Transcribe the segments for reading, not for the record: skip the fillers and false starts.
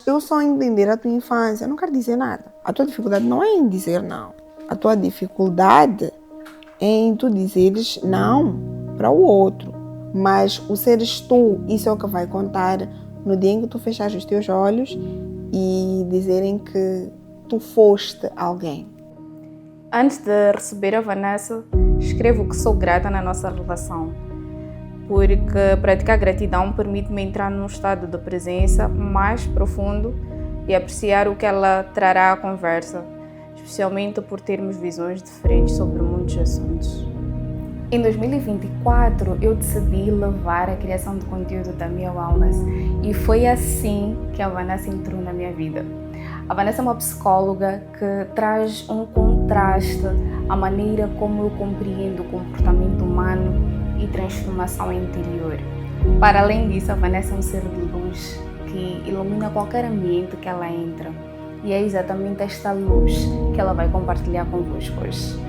eu só entender a tua infância, não quero dizer nada. A tua dificuldade não é em dizer não. A tua dificuldade é em tu dizeres não para o outro. Mas o seres tu, isso é o que vai contar no dia em que tu fechares os teus olhos e dizerem que tu foste alguém. Antes de receber a Vanessa, escrevo que sou grata na nossa relação, porque praticar gratidão permite-me entrar num estado de presença mais profundo e apreciar o que ela trará à conversa, especialmente por termos visões diferentes sobre muitos assuntos. Em 2024, eu decidi levar a criação de conteúdo da Mia Wellness e foi assim que a Vanessa entrou na minha vida. A Vanessa é uma psicóloga que traz um contraste à maneira como eu compreendo o comportamento humano e transformação interior. Para além disso, a Vanessa é um ser de luz que ilumina qualquer ambiente que ela entra. E é exatamente esta luz que ela vai compartilhar convosco hoje.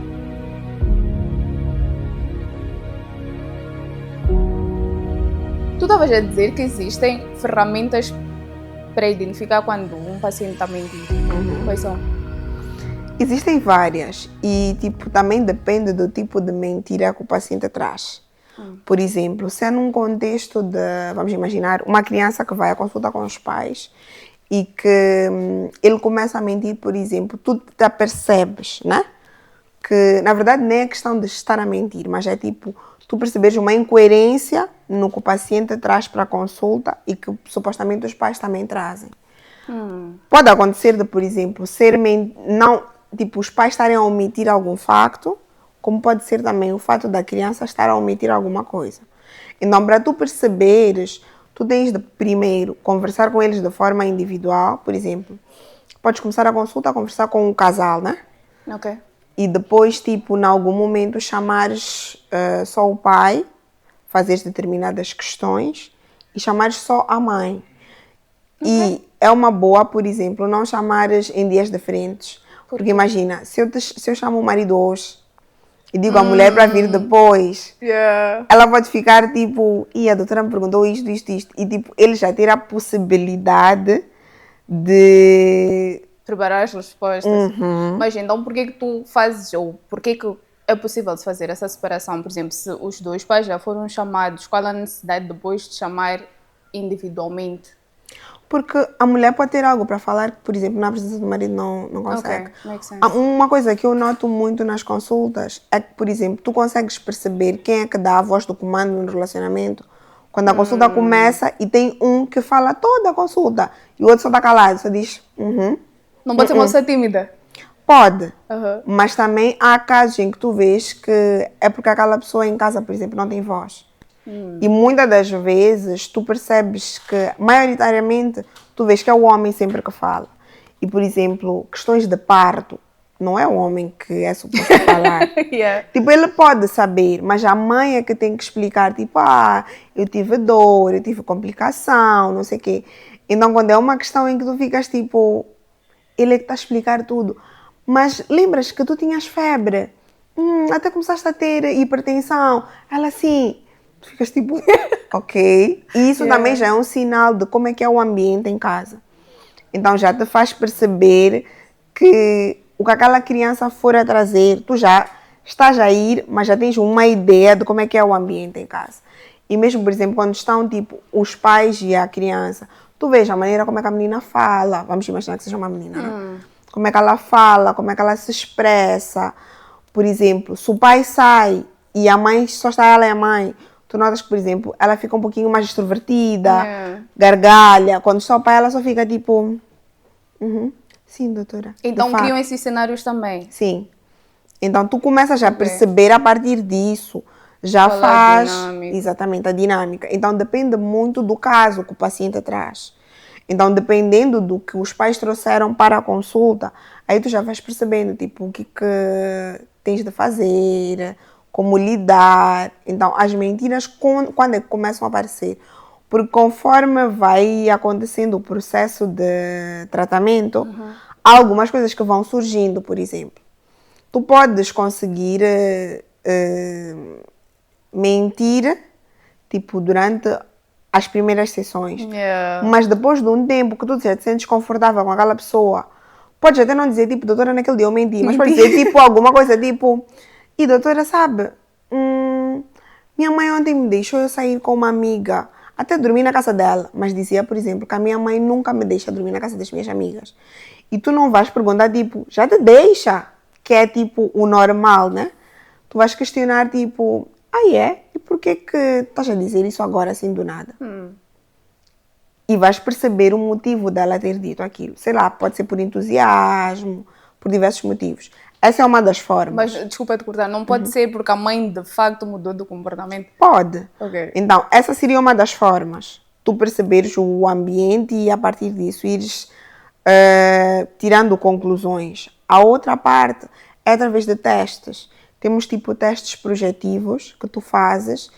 Tu estavas a dizer que existem ferramentas para identificar quando um paciente está mentindo. Quais são? Existem várias e também depende do tipo de mentira que o paciente traz. Por exemplo, se é num contexto de, vamos imaginar, uma criança que vai à consulta com os pais e que ele começa a mentir, por exemplo, tu te apercebes, né? Que na verdade nem é questão de estar a mentir, mas é tu percebes uma incoerência no que o paciente traz para a consulta e que supostamente os pais também trazem. Pode acontecer de, por exemplo, os pais estarem a omitir algum facto, como pode ser também o fato da criança estar a omitir alguma coisa. Então, para tu perceberes, tu tens de primeiro conversar com eles de forma individual, por exemplo, podes começar a consulta a conversar com um casal, né? Ok. E depois, em algum momento, chamares só o pai, fazeres determinadas questões e chamares só a mãe. Okay. E é uma boa, por exemplo, não chamares em dias diferentes. Porque imagina, se eu chamo o marido hoje e digo à mulher para vir depois, ela pode ficar a doutora me perguntou isto. E ele já ter a possibilidade de preparar as respostas. Mas então, por que tu fazes, ou por que é possível fazer essa separação? Por exemplo, se os dois pais já foram chamados, qual a necessidade depois de chamar individualmente? Porque a mulher pode ter algo para falar que, por exemplo, na presença do marido não consegue. Okay, makes sense. Uma coisa que eu noto muito nas consultas é que, por exemplo, tu consegues perceber quem é que dá a voz do comando no relacionamento quando a consulta começa e tem um que fala toda a consulta e o outro só está calado, só diz Não pode ser uma moça tímida? Pode, mas também há casos em que tu vês que é porque aquela pessoa em casa, por exemplo, não tem voz. E muitas das vezes tu percebes que, maioritariamente, tu vês que é o homem sempre que fala. E, por exemplo, questões de parto, não é o homem que é suposto falar. Ele pode saber, mas a mãe é que tem que explicar, eu tive dor, eu tive complicação, não sei o quê. Então, quando é uma questão em que tu ficas ele é que está a explicar tudo. Mas lembras que tu tinhas febre? Até começaste a ter hipertensão. Ela assim... Tu ficas ok. E isso também já é um sinal de como é que é o ambiente em casa. Então já te faz perceber que o que aquela criança for a trazer, tu já estás a ir, mas já tens uma ideia de como é que é o ambiente em casa. E mesmo, por exemplo, quando estão os pais e a criança, tu vês a maneira como é que a menina fala. Vamos imaginar que seja uma menina, né? Como é que ela fala, como é que ela se expressa. Por exemplo, se o pai sai e a mãe só está ela e a mãe, tu notas que, por exemplo, ela fica um pouquinho mais extrovertida, gargalha. Quando só o pai, ela só fica sim, doutora. Então criam esses cenários também? Sim. Então tu começas a perceber a partir disso, já qual faz dinâmica. Exatamente a dinâmica. Então depende muito do caso que o paciente traz. Então, dependendo do que os pais trouxeram para a consulta, aí tu já vais percebendo, o que tens de fazer, como lidar. Então, as mentiras, quando é que começam a aparecer? Porque conforme vai acontecendo o processo de tratamento, há algumas coisas que vão surgindo, por exemplo. Tu podes conseguir mentir, durante as primeiras sessões. Yeah. Mas depois de um tempo que tu já te sentes confortável com aquela pessoa, podes até não dizer, tipo, doutora, naquele dia eu menti, mas pode dizer, tipo, alguma coisa, tipo, e doutora, sabe, minha mãe ontem me deixou eu sair com uma amiga, até dormir na casa dela, mas dizia, por exemplo, que a minha mãe nunca me deixa dormir na casa das minhas amigas. E tu não vais perguntar, tipo, já te deixa, que é, tipo, o normal, né? Tu vais questionar, tipo, é? E por que estás a dizer isso agora, assim, do nada? E vais perceber o motivo dela ter dito aquilo. Sei lá, pode ser por entusiasmo, por diversos motivos. Essa é uma das formas. Mas, desculpa te cortar, não pode ser porque a mãe de facto mudou de comportamento? Pode. Ok. Então, essa seria uma das formas. Tu perceberes o ambiente e a partir disso ires tirando conclusões. A outra parte é através de testes. Temos tipo testes projetivos que tu fazes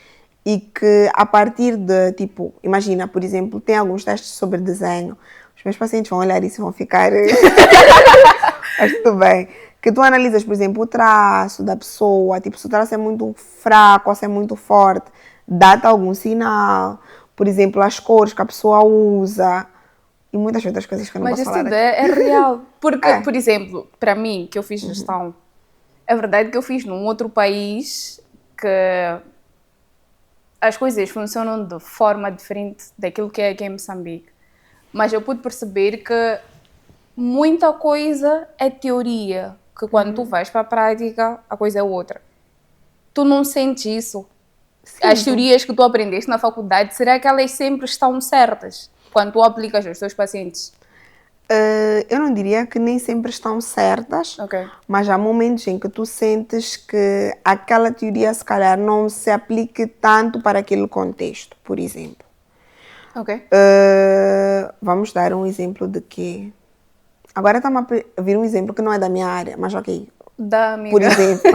e que a partir de, tipo, imagina, por exemplo, tem alguns testes sobre desenho. Os meus pacientes vão olhar isso e vão ficar... Mas tudo bem. Que tu analisas, por exemplo, o traço da pessoa, tipo, se o traço é muito fraco ou se é muito forte, dá-te algum sinal. Por exemplo, as cores que a pessoa usa e muitas outras coisas que eu não posso falar. Mas essa ideia é real. Porque, por exemplo, para mim, que eu fiz gestão, é verdade que eu fiz num outro país que as coisas funcionam de forma diferente daquilo que é aqui em Moçambique. Mas eu pude perceber que muita coisa é teoria, que quando tu vais para a prática, a coisa é outra. Tu não sentes isso? Sim. As teorias que tu aprendeste na faculdade, será que elas sempre estão certas quando tu aplicas aos teus pacientes? Eu não diria que nem sempre estão certas, Okay. Mas há momentos em que tu sentes que aquela teoria se calhar não se aplique tanto para aquele contexto, por exemplo. Ok. Vamos dar um exemplo de quê? Agora está-me a vir um exemplo que não é da minha área, mas ok. Da amiga. Por exemplo,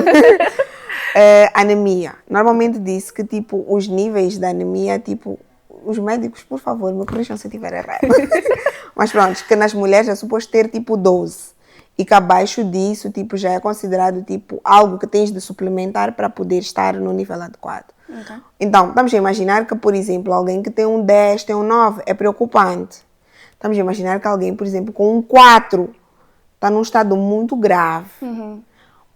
anemia. Normalmente diz que tipo, os níveis da anemia, tipo, os médicos, por favor, me corrijam se eu estiver errado. Mas pronto, que nas mulheres é suposto ter tipo 12. E que abaixo disso, tipo, já é considerado tipo algo que tens de suplementar para poder estar no nível adequado. Okay. Então, vamos a imaginar que, por exemplo, alguém que tem um 10, tem um 9, é preocupante. Estamos a imaginar que alguém, por exemplo, com um 4 está num estado muito grave.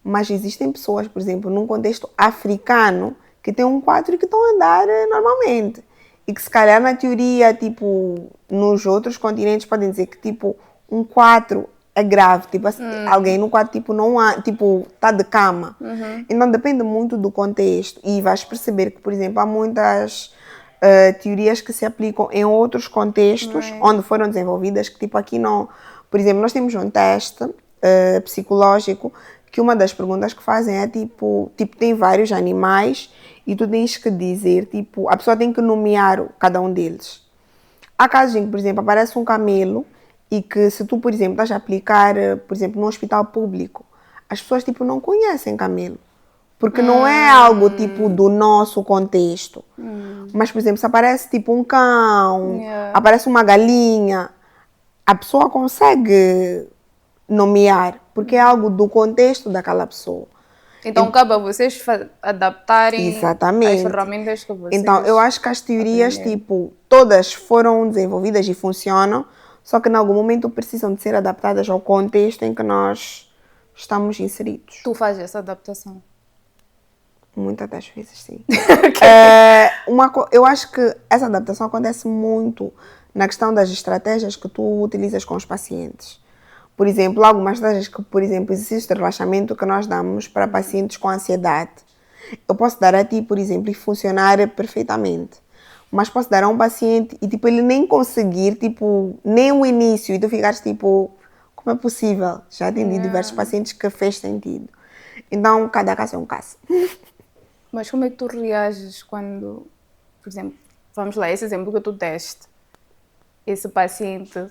Mas existem pessoas, por exemplo, num contexto africano, que tem um 4 e que estão a andar normalmente. E que se calhar na teoria, tipo, nos outros continentes podem dizer que tipo, um 4 é grave. Tipo, alguém no 4 tipo, não há, tipo, está de cama. Então depende muito do contexto. E vais perceber que, por exemplo, há muitas teorias que se aplicam em outros contextos onde foram desenvolvidas, que tipo aqui não... Por exemplo, nós temos um teste psicológico que uma das perguntas que fazem é tipo, tem vários animais e tu tens que dizer, tipo, a pessoa tem que nomear cada um deles. Há casos em que, por exemplo, aparece um camelo e que se tu, por exemplo, estás a aplicar, por exemplo, num hospital público, as pessoas, tipo, não conhecem camelo. Porque não é algo, tipo, do nosso contexto. Mas, por exemplo, se aparece, tipo, um cão, aparece uma galinha, a pessoa consegue nomear, porque é algo do contexto daquela pessoa. Então, cabe a vocês adaptarem Exatamente. as ferramentas que vocês... Então, eu acho que as teorias, tipo, todas foram desenvolvidas e funcionam, só que em algum momento precisam de ser adaptadas ao contexto em que nós estamos inseridos. Tu fazes essa adaptação? Muitas das vezes, sim. Eu acho que essa adaptação acontece muito na questão das estratégias que tu utilizas com os pacientes. Por exemplo, algumas estratégias que, por exemplo, exercícios de relaxamento que nós damos para pacientes com ansiedade. Eu posso dar a ti, por exemplo, e funcionar perfeitamente. Mas posso dar a um paciente e, tipo, ele nem conseguir, tipo, nem o início. E tu ficares, tipo, como é possível? Já atendi diversos pacientes que fez sentido. Então, cada caso é um caso. Mas como é que tu reages quando, por exemplo, vamos lá, esse exemplo que tu deste, esse paciente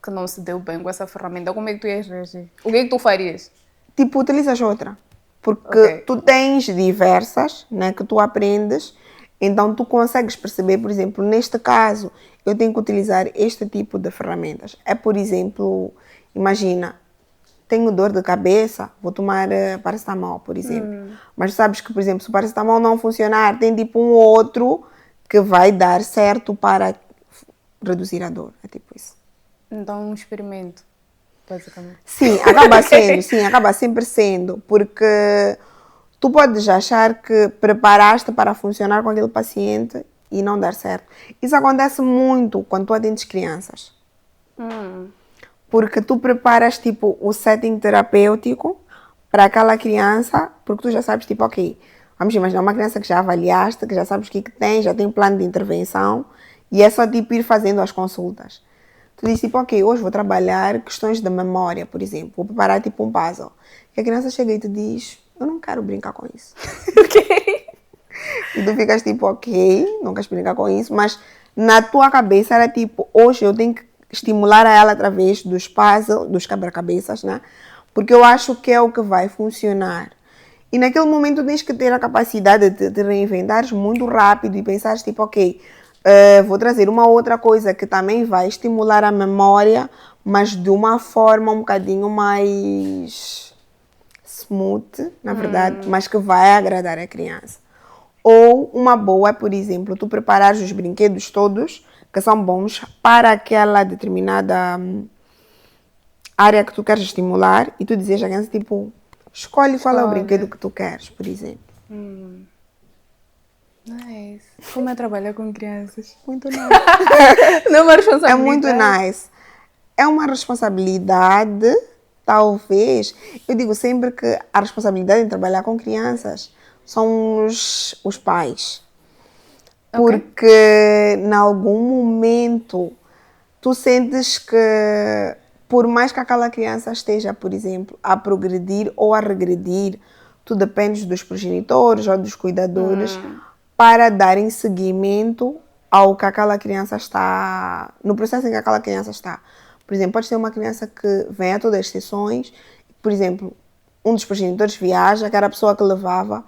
que não se deu bem com essa ferramenta, como é que tu ias reagir? O que é que tu farias? Tipo, utilizas outra. Porque tu tens diversas, né, que tu aprendes, então tu consegues perceber, por exemplo, neste caso, eu tenho que utilizar este tipo de ferramentas. É, por exemplo, imagina, tenho dor de cabeça, vou tomar paracetamol, por exemplo. Mas sabes que, por exemplo, se o paracetamol não funcionar, tem tipo um outro que vai dar certo para reduzir a dor. É tipo isso. Então, um experimento, basicamente. Sim, acaba sendo, sim, acaba sempre sendo, porque tu podes achar que preparaste para funcionar com aquele paciente e não dar certo. Isso acontece muito quando tu atendes crianças. Porque tu preparas, tipo, o setting terapêutico para aquela criança, porque tu já sabes, tipo, ok, vamos imaginar uma criança que já avaliaste, que já sabes o que tem, já tem um plano de intervenção, e é só, tipo, ir fazendo as consultas. Tu dizes, tipo, ok, hoje vou trabalhar questões da memória, por exemplo, vou preparar, tipo, um puzzle. E a criança chega e te diz, eu não quero brincar com isso. Ok. E tu ficas, tipo, ok, não queres brincar com isso, mas na tua cabeça era, tipo, hoje eu tenho que estimular a ela através dos puzzles, dos quebra-cabeças, né? Porque eu acho que é o que vai funcionar. E naquele momento tens que ter a capacidade de te reinventares muito rápido e pensares tipo, ok, vou trazer uma outra coisa que também vai estimular a memória, mas de uma forma um bocadinho mais smooth, na verdade, mas que vai agradar a criança. Ou uma boa é, por exemplo, tu preparares os brinquedos todos que são bons para aquela determinada área que tu queres estimular e tu dizes à criança, tipo, escolhe qual é o brinquedo que tu queres, por exemplo. Nice. Como é trabalhar com crianças? Muito nice. Não é uma É responsabilidade. muito nice. É uma responsabilidade, talvez. Eu digo sempre que a responsabilidade em trabalhar com crianças são os pais. Porque em algum momento tu sentes que, por mais que aquela criança esteja, por exemplo, a progredir ou a regredir, tu dependes dos progenitores ou dos cuidadores para darem seguimento ao que aquela criança está, no processo em que aquela criança está. Por exemplo, pode ser uma criança que vem a todas as sessões, por exemplo, um dos progenitores viaja, que era a pessoa que levava,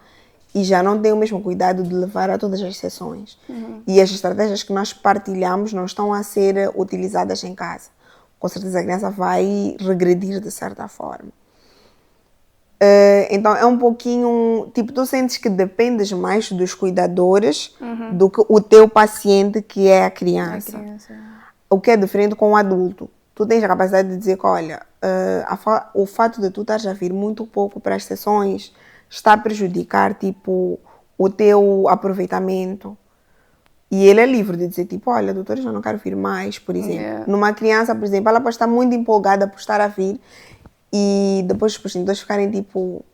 e já não tem o mesmo cuidado de levar a todas as sessões. E as estratégias que nós partilhamos não estão a ser utilizadas em casa. Com certeza a criança vai regredir de certa forma. Então é um pouquinho, tipo, tu sentes que dependes mais dos cuidadores do que o teu paciente, que é a criança. O que é diferente com o adulto. Tu tens a capacidade de dizer que, olha, o fato de tu estares a vir muito pouco para as sessões está a prejudicar, tipo, o teu aproveitamento. E ele é livre de dizer, tipo, olha, doutora, já não quero vir mais, por exemplo. Numa criança, por exemplo, ela pode estar muito empolgada por estar a vir e depois os progenitores ficarem, tipo,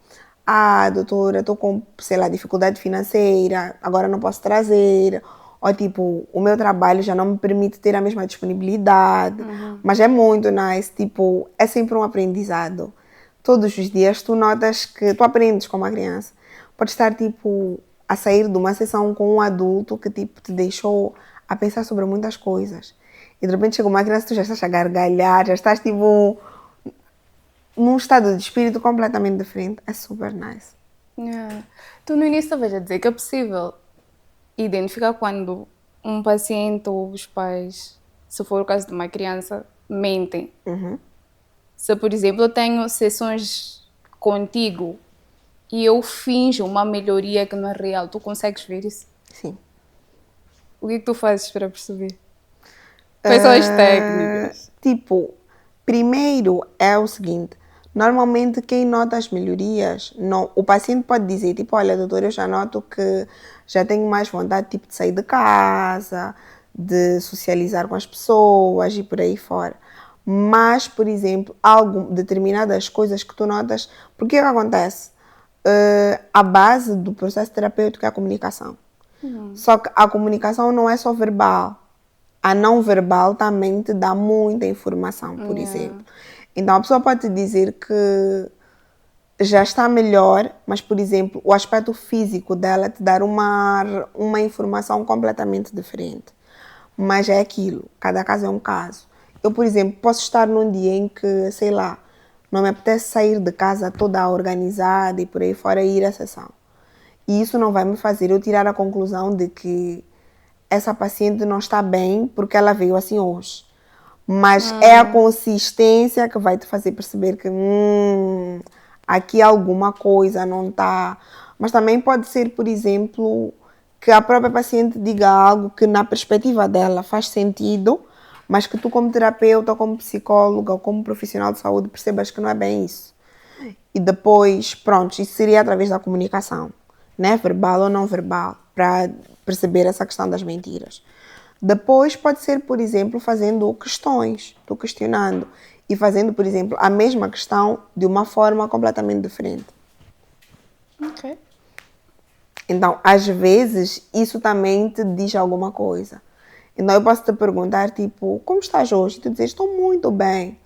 doutora, estou com, sei lá, dificuldade financeira, agora não posso trazer. Ou, tipo, o meu trabalho já não me permite ter a mesma disponibilidade. Mas é muito nice, tipo, é sempre um aprendizado. Todos os dias tu notas que tu aprendes como uma criança. Pode estar, tipo, a sair de uma sessão com um adulto que, tipo, te deixou a pensar sobre muitas coisas. E de repente chega uma criança, tu já estás a gargalhar, já estás, tipo, num estado de espírito completamente diferente. É super nice. Tu no início estavas a dizer que é possível identificar quando um paciente ou os pais, se for o caso de uma criança, mentem. Se, por exemplo, eu tenho sessões contigo e eu finjo uma melhoria que não é real, tu consegues ver isso? Sim. O que é que tu fazes para perceber? Quais são as técnicas? Tipo, primeiro é o seguinte, normalmente quem nota as melhorias, não, o paciente pode dizer, tipo, olha, doutor, eu já noto que já tenho mais vontade, tipo, de sair de casa, de socializar com as pessoas e por aí fora. Mas, por exemplo, determinadas coisas que tu notas, porque o que acontece? A base do processo terapêutico é a comunicação. Só que a comunicação não é só verbal. A não verbal também te dá muita informação, por exemplo. Então, a pessoa pode te dizer que já está melhor, mas, por exemplo, o aspecto físico dela te dar uma informação completamente diferente. Mas é aquilo, cada caso é um caso. Eu, por exemplo, posso estar num dia em que, sei lá, não me apetece sair de casa toda organizada e por aí fora ir à sessão. E isso não vai me fazer eu tirar a conclusão de que essa paciente não está bem porque ela veio assim hoje. Mas é a consistência que vai te fazer perceber que aqui alguma coisa não está. Mas também pode ser, por exemplo, que a própria paciente diga algo que na perspectiva dela faz sentido, mas que tu como terapeuta, como psicóloga ou como profissional de saúde percebas que não é bem isso. E depois, pronto, isso seria através da comunicação, né? Verbal ou não verbal, para perceber essa questão das mentiras. Depois pode ser, por exemplo, fazendo questões, tu questionando e fazendo, por exemplo, a mesma questão de uma forma completamente diferente. Ok. Então, às vezes, isso também te diz alguma coisa. Então, eu posso te perguntar, tipo, como estás hoje? E tu dizes, estou muito bem.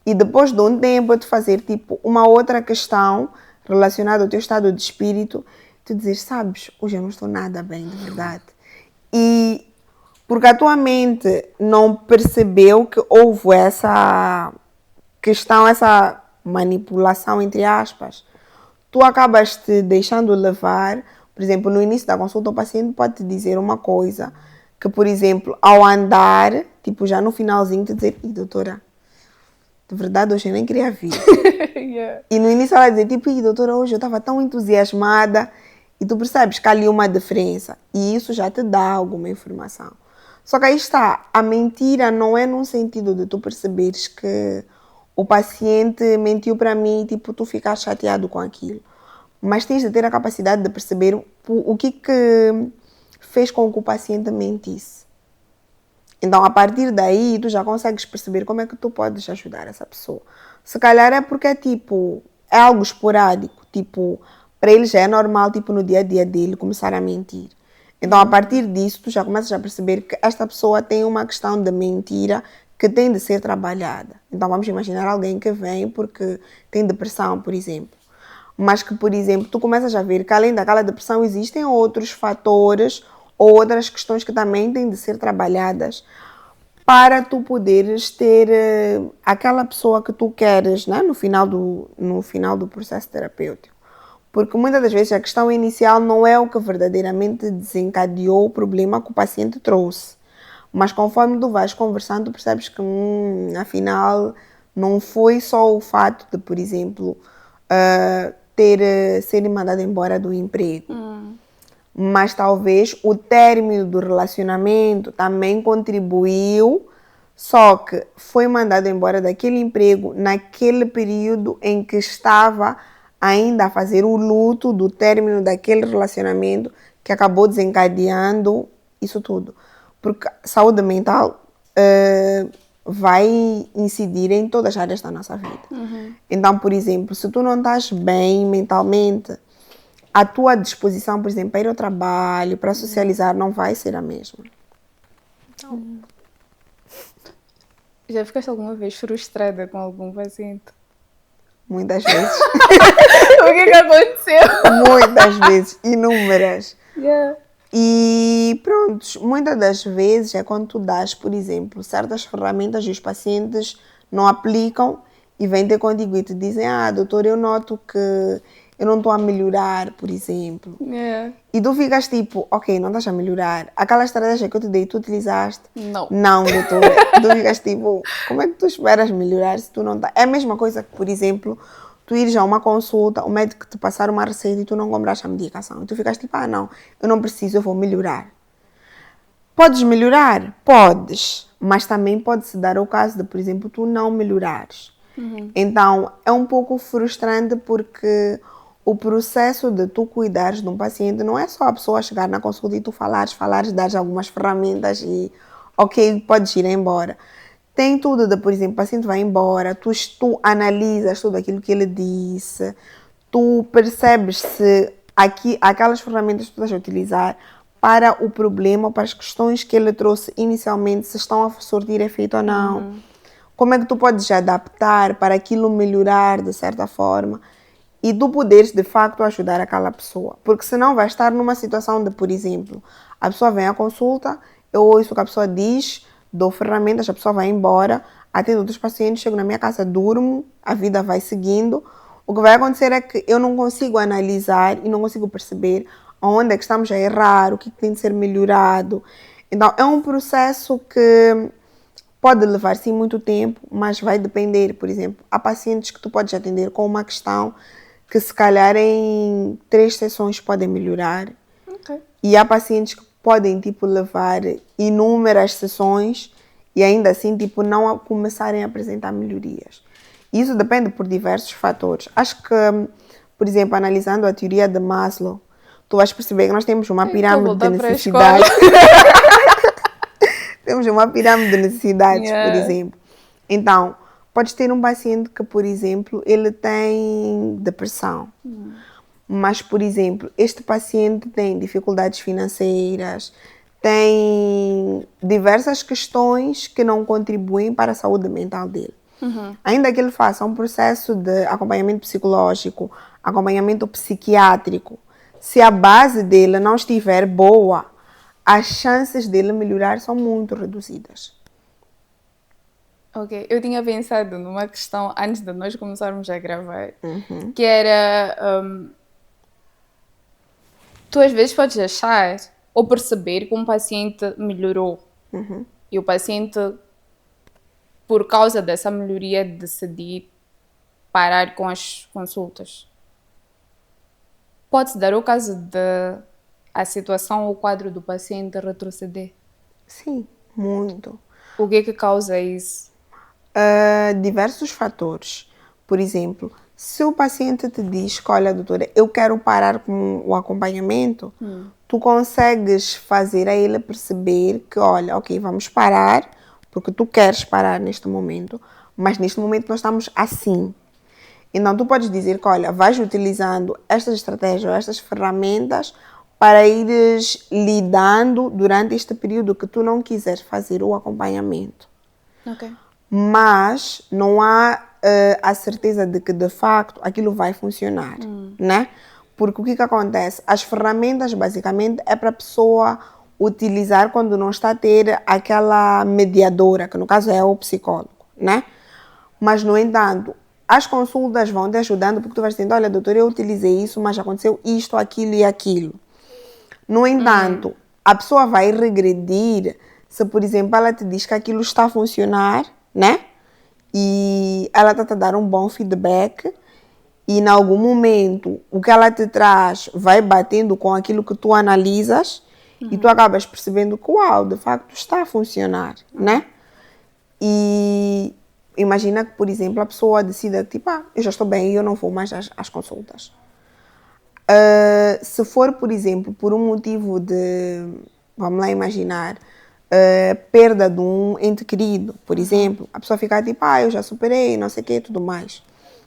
E depois de um tempo, eu te fazer, tipo, uma outra questão relacionada ao teu estado de espírito, tu dizes, sabes, hoje eu não estou nada bem, de verdade. E porque a tua mente não percebeu que houve essa questão, essa manipulação, entre aspas, tu acabas te deixando levar. Por exemplo, no início da consulta, o paciente pode te dizer uma coisa que, por exemplo, ao andar, tipo já no finalzinho, te dizer, doutora, de verdade hoje eu nem queria vir. Yeah. E no início ela dizer, tipo, doutora, hoje eu estava tão entusiasmada. E tu percebes que há ali uma diferença. E isso já te dá alguma informação. Só que aí está, a mentira não é num sentido de tu perceberes que o paciente mentiu para mim e tipo, tu ficar chateado com aquilo. Mas tens de ter a capacidade de perceber o que fez com que o paciente mentisse. Então, a partir daí, tu já consegues perceber como é que tu podes ajudar essa pessoa. Se calhar é porque, tipo, é algo esporádico. Tipo, para ele já é normal, tipo, no dia a dia dele, começar a mentir. Então, a partir disso, tu já começas a perceber que esta pessoa tem uma questão de mentira que tem de ser trabalhada. Então, vamos imaginar alguém que vem porque tem depressão, por exemplo. Mas que, por exemplo, tu começas a ver que além daquela depressão existem outros fatores ou outras questões que também têm de ser trabalhadas para tu poderes ter aquela pessoa que tu queres, né, no final do processo terapêutico. Porque muitas das vezes a questão inicial não é o que verdadeiramente desencadeou o problema que o paciente trouxe. Mas conforme tu vais conversando, tu percebes que, afinal, não foi só o fato de, por exemplo, ser mandado embora do emprego. Mas talvez o término do relacionamento também contribuiu, só que foi mandado embora daquele emprego naquele período em que estava ainda a fazer o luto do término daquele relacionamento que acabou desencadeando isso tudo. Porque saúde mental vai incidir em todas as áreas da nossa vida. Então, por exemplo, se tu não estás bem mentalmente, a tua disposição, por exemplo, para ir ao trabalho, para socializar, não vai ser a mesma. Então... Já ficaste alguma vez frustrada com algum paciente? Muitas vezes. O que aconteceu? Muitas vezes, inúmeras. Yeah. E pronto, muitas das vezes é quando tu dás, por exemplo, certas ferramentas e os pacientes não aplicam e vêm ter contigo e te dizem, doutor, eu noto que eu não estou a melhorar, por exemplo. Yeah. E tu ficas tipo, ok, não estás a melhorar. Aquela estratégia que eu te dei, tu utilizaste? Não. Não, doutor. Tu ficas tipo, como é que tu esperas melhorar se tu não estás? É a mesma coisa que, por exemplo, tu ires a uma consulta, o médico te passar uma receita e tu não compraste a medicação. E tu ficas tipo, não, eu não preciso, eu vou melhorar. Podes melhorar? Podes. Mas também pode-se dar o caso de, por exemplo, tu não melhorares. Então, é um pouco frustrante porque o processo de tu cuidares de um paciente não é só a pessoa chegar na consulta e tu falares, dares algumas ferramentas e, ok, podes ir embora. Tem tudo de, por exemplo, o paciente vai embora, tu analisas tudo aquilo que ele disse, tu percebes se aquelas ferramentas que tu estás a utilizar para o problema, para as questões que ele trouxe inicialmente, se estão a surtir efeito ou não. Como é que tu podes adaptar para aquilo melhorar de certa forma e tu poderes de facto ajudar aquela pessoa. Porque senão vai estar numa situação de, por exemplo, a pessoa vem à consulta, eu ouço o que a pessoa diz, dou ferramentas, a pessoa vai embora, atendo outros pacientes, chego na minha casa, durmo, a vida vai seguindo. O que vai acontecer é que eu não consigo analisar e não consigo perceber onde é que estamos a errar, o que tem de ser melhorado. Então, é um processo que pode levar, sim, muito tempo, mas vai depender. Por exemplo, há pacientes que tu podes atender com uma questão que se calhar em 3 sessões podem melhorar. Okay. E há pacientes que podem, tipo, levar inúmeras sessões e ainda assim, tipo, não começarem a apresentar melhorias. Isso depende por diversos fatores. Acho que, por exemplo, analisando a teoria de Maslow, tu vais perceber que nós temos uma pirâmide de necessidades. Temos uma pirâmide de necessidades, por exemplo. Então, podes ter um paciente que, por exemplo, ele tem depressão. Mas, por exemplo, este paciente tem dificuldades financeiras, tem diversas questões que não contribuem para a saúde mental dele. Ainda que ele faça um processo de acompanhamento psicológico, acompanhamento psiquiátrico, se a base dele não estiver boa, as chances dele melhorar são muito reduzidas. Ok, eu tinha pensado numa questão antes de nós começarmos a gravar, que era... tu às vezes podes achar ou perceber que um paciente melhorou e o paciente, por causa dessa melhoria, decidir parar com as consultas. Pode-se dar o caso de a situação ou o quadro do paciente retroceder? Sim, muito. O que é que causa isso? Diversos fatores. Por exemplo, se o paciente te diz que, olha, doutora, eu quero parar com o acompanhamento, tu consegues fazer a ele perceber que, olha, ok, vamos parar, porque tu queres parar neste momento, mas neste momento nós estamos assim. Então, tu podes dizer que, olha, vais utilizando estas estratégias, estas ferramentas para ires lidando durante este período que tu não quiseres fazer o acompanhamento. Ok. Mas não há a certeza de que, de facto, aquilo vai funcionar, né? Porque o que acontece? As ferramentas, basicamente, é para a pessoa utilizar quando não está a ter aquela mediadora, que no caso é o psicólogo, né? Mas, no entanto, as consultas vão te ajudando, porque tu vais dizendo, olha, doutor, eu utilizei isso, mas aconteceu isto, aquilo e aquilo. No entanto, a pessoa vai regredir se, por exemplo, ela te diz que aquilo está a funcionar, né? E ela está a dar um bom feedback e, em algum momento, o que ela te traz vai batendo com aquilo que tu analisas e tu acabas percebendo que, uau, de facto está a funcionar, né? E imagina que, por exemplo, a pessoa decida que, tipo, eu já estou bem e eu não vou mais às consultas. Se for, por exemplo, por um motivo de, vamos lá imaginar, perda de um ente querido, por exemplo, a pessoa fica tipo, eu já superei, não sei o que, tudo mais.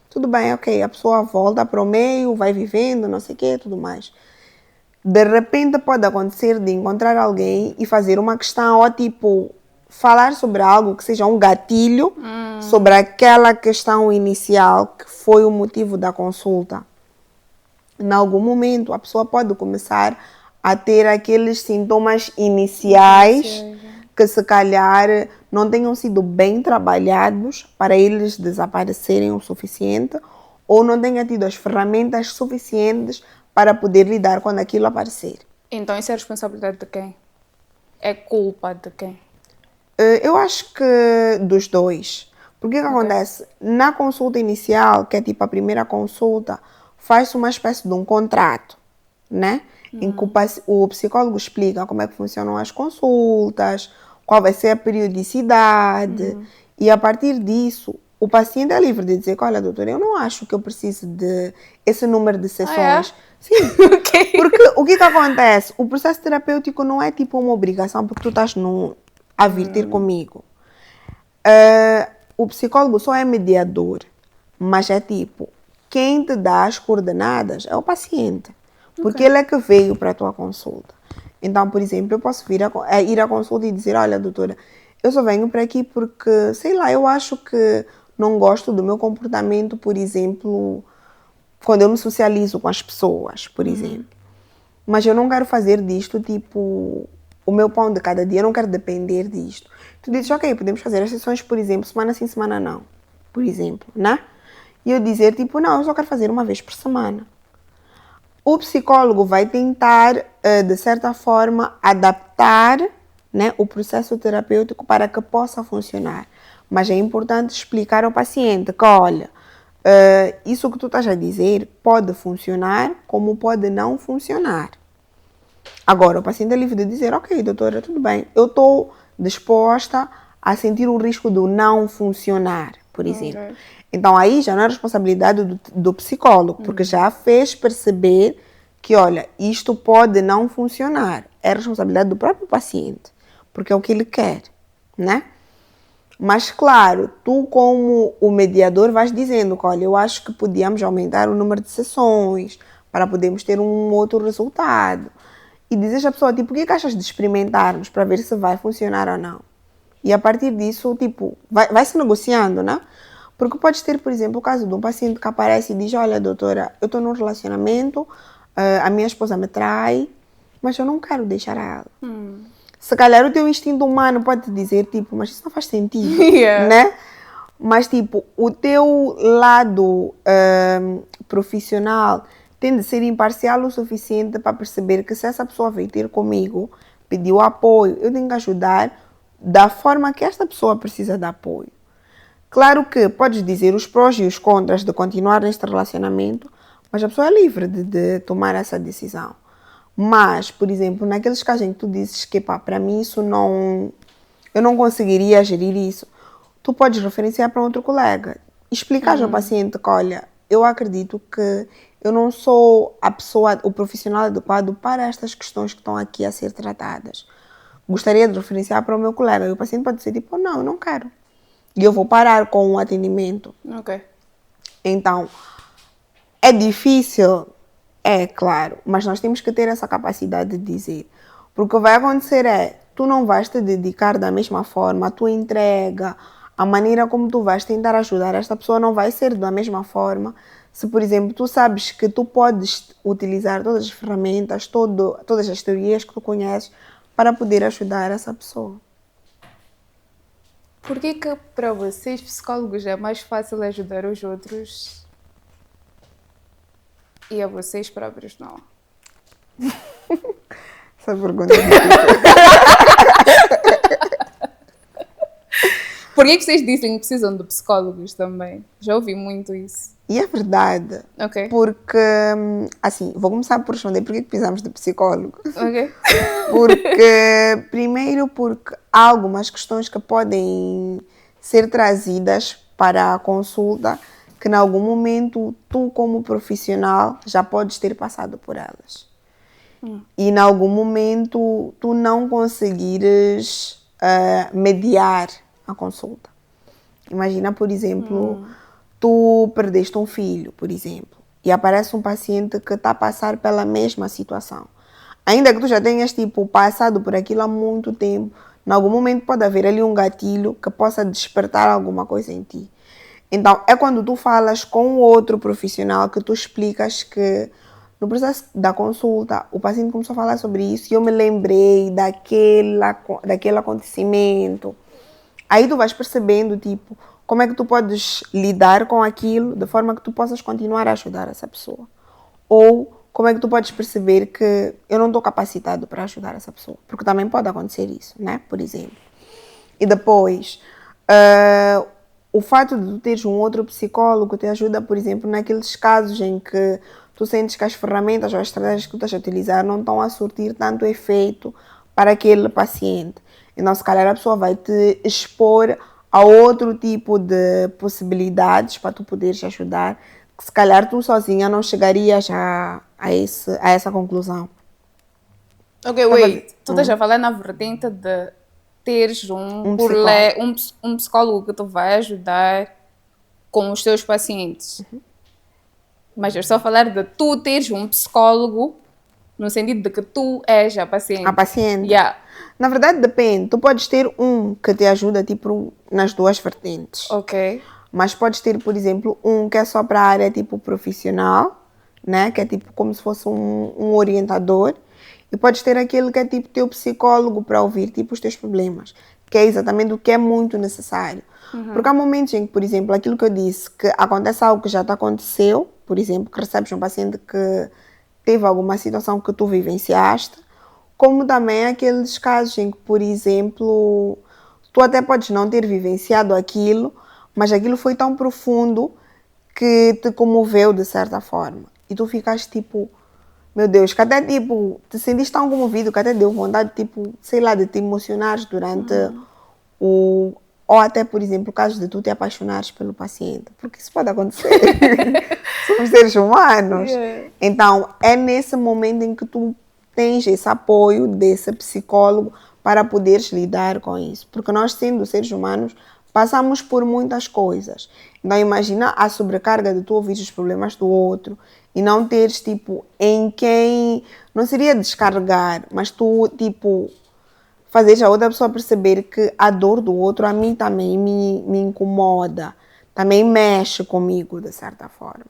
Tudo bem, ok, a pessoa volta para o meio, vai vivendo, não sei o que, tudo mais. De repente pode acontecer de encontrar alguém e fazer uma questão, ou tipo, falar sobre algo que seja um gatilho sobre aquela questão inicial que foi o motivo da consulta. Em algum momento, a pessoa pode começar a ter aqueles sintomas iniciais que, se calhar, não tenham sido bem trabalhados para eles desaparecerem o suficiente ou não tenha tido as ferramentas suficientes para poder lidar quando aquilo aparecer. Então, isso é responsabilidade de quem? É culpa de quem? Eu acho que dos dois. Porque o que acontece? Na consulta inicial, que é tipo a primeira consulta, faz-se uma espécie de um contrato, né? Em que o psicólogo explica como é que funcionam as consultas, qual vai ser a periodicidade, e a partir disso, o paciente é livre de dizer que, olha, doutora, eu não acho que eu preciso de esse número de sessões. Sim, porque o que acontece? O processo terapêutico não é tipo uma obrigação, porque tu estás a vir ter comigo. O psicólogo só é mediador, mas é tipo, quem te dá as coordenadas é o paciente, porque ele é que veio para a tua consulta. Então, por exemplo, eu posso ir à consulta e dizer, olha, doutora, eu só venho para aqui porque, sei lá, eu acho que não gosto do meu comportamento, por exemplo, quando eu me socializo com as pessoas, por exemplo. Mas eu não quero fazer disto, tipo, o meu pão de cada dia, eu não quero depender disto. Tu dizes, ok, podemos fazer as sessões, por exemplo, semana sim, semana não, por exemplo, né? E eu dizer, tipo, não, eu só quero fazer uma vez por semana. O psicólogo vai tentar, de certa forma, adaptar, né, o processo terapêutico para que possa funcionar. Mas é importante explicar ao paciente que, olha, isso que tu estás a dizer pode funcionar como pode não funcionar. Agora, o paciente é livre de dizer, ok, doutora, tudo bem, eu estou disposta a sentir o risco do não funcionar, por exemplo. Okay. Então, aí já não é responsabilidade do psicólogo, porque já fez perceber que, olha, isto pode não funcionar. É responsabilidade do próprio paciente, porque é o que ele quer, né? Mas, claro, tu como o mediador vais dizendo que, olha, eu acho que podíamos aumentar o número de sessões para podermos ter um outro resultado. E dizes à pessoa, tipo, o que achas de experimentarmos para ver se vai funcionar ou não? E a partir disso, tipo, vai se negociando, né? Porque pode ter, por exemplo, o caso de um paciente que aparece e diz, olha, doutora, eu estou num relacionamento, a minha esposa me trai, mas eu não quero deixar ela. Se calhar o teu instinto humano pode te dizer, tipo, mas isso não faz sentido, né? Mas, tipo, o teu lado profissional tem de ser imparcial o suficiente para perceber que se essa pessoa veio ter comigo, pediu apoio, eu tenho que ajudar da forma que esta pessoa precisa de apoio. Claro que podes dizer os prós e os contras de continuar neste relacionamento, mas a pessoa é livre de tomar essa decisão. Mas, por exemplo, naqueles casos em que tu dizes que, pá, para mim isso não... Eu não conseguiria gerir isso. Tu podes referenciar para outro colega. Explicar ao paciente que, olha, eu acredito que eu não sou a pessoa, o profissional adequado para estas questões que estão aqui a ser tratadas. Gostaria de referenciar para o meu colega. E o paciente pode dizer, tipo, não, eu não quero. E eu vou parar com o atendimento. Ok. Então, é difícil... É, claro, mas nós temos que ter essa capacidade de dizer. Porque o que vai acontecer é, tu não vais te dedicar da mesma forma, a tua entrega, a maneira como tu vais tentar ajudar esta pessoa não vai ser da mesma forma. Se, por exemplo, tu sabes que tu podes utilizar todas as ferramentas, todas as teorias que tu conheces para poder ajudar essa pessoa. Por que para vocês, psicólogos, é mais fácil ajudar os outros e a vocês próprios não? Essa pergunta é difícil. Por que vocês dizem que precisam de psicólogos também? Já ouvi muito isso. E é verdade. Ok. Porque, assim, vou começar por responder por que precisamos de psicólogo. Ok. Porque, primeiro, porque há algumas questões que podem ser trazidas para a consulta que, em algum momento, tu, como profissional, já podes ter passado por elas. E, em algum momento, tu não conseguires mediar a consulta. Imagina, por exemplo, tu perdeste um filho, por exemplo, e aparece um paciente que está a passar pela mesma situação. Ainda que tu já tenhas, tipo, passado por aquilo há muito tempo, em algum momento pode haver ali um gatilho que possa despertar alguma coisa em ti. Então, é quando tu falas com outro profissional que tu explicas que no processo da consulta, o paciente começou a falar sobre isso e eu me lembrei daquele acontecimento. Aí tu vais percebendo, tipo, como é que tu podes lidar com aquilo de forma que tu possas continuar a ajudar essa pessoa. Ou como é que tu podes perceber que eu não estou capacitado para ajudar essa pessoa. Porque também pode acontecer isso, né? Por exemplo. E depois, o fato de tu teres um outro psicólogo te ajuda, por exemplo, naqueles casos em que tu sentes que as ferramentas ou as estratégias que tu estás a utilizar não estão a surtir tanto efeito para aquele paciente. Então, se calhar, a pessoa vai te expor a outro tipo de possibilidades para tu poderes ajudar, que se calhar tu sozinha não chegarias a essa conclusão. Ok, wait. Tu estás a falar na vertente de teres um psicólogo que te vai ajudar com os teus pacientes. Mas eu estou a falar de tu teres um psicólogo no sentido de que tu és a paciente. A paciente? Yeah. Na verdade, depende. Tu podes ter um que te ajuda, tipo, nas duas vertentes. Ok. Mas podes ter, por exemplo, um que é só para a área, tipo, profissional, né? Que é, tipo, como se fosse um orientador. E podes ter aquele que é, tipo, teu psicólogo para ouvir, tipo, os teus problemas. Que é exatamente o que é muito necessário. Porque há momentos em que, por exemplo, aquilo que eu disse, que acontece algo que já te aconteceu, por exemplo, que recebes um paciente que teve alguma situação que tu vivenciaste, como também aqueles casos em que, por exemplo, tu até podes não ter vivenciado aquilo, mas aquilo foi tão profundo que te comoveu de certa forma. E tu ficaste tipo, meu Deus, que até tipo, te sentiste tão comovido que até deu vontade, tipo, sei lá, de te emocionares durante o... Ou até, por exemplo, o caso de tu te apaixonares pelo paciente. Porque isso pode acontecer. Somos seres humanos. Yeah. Então, é nesse momento em que tu tens esse apoio desse psicólogo para poderes lidar com isso. Porque nós, sendo seres humanos, passamos por muitas coisas. Então, imagina a sobrecarga de tu ouvir os problemas do outro e não teres, tipo, em quem... Não seria descarregar, mas tu, tipo, fazeres a outra pessoa perceber que a dor do outro a mim também me incomoda. Também mexe comigo, de certa forma.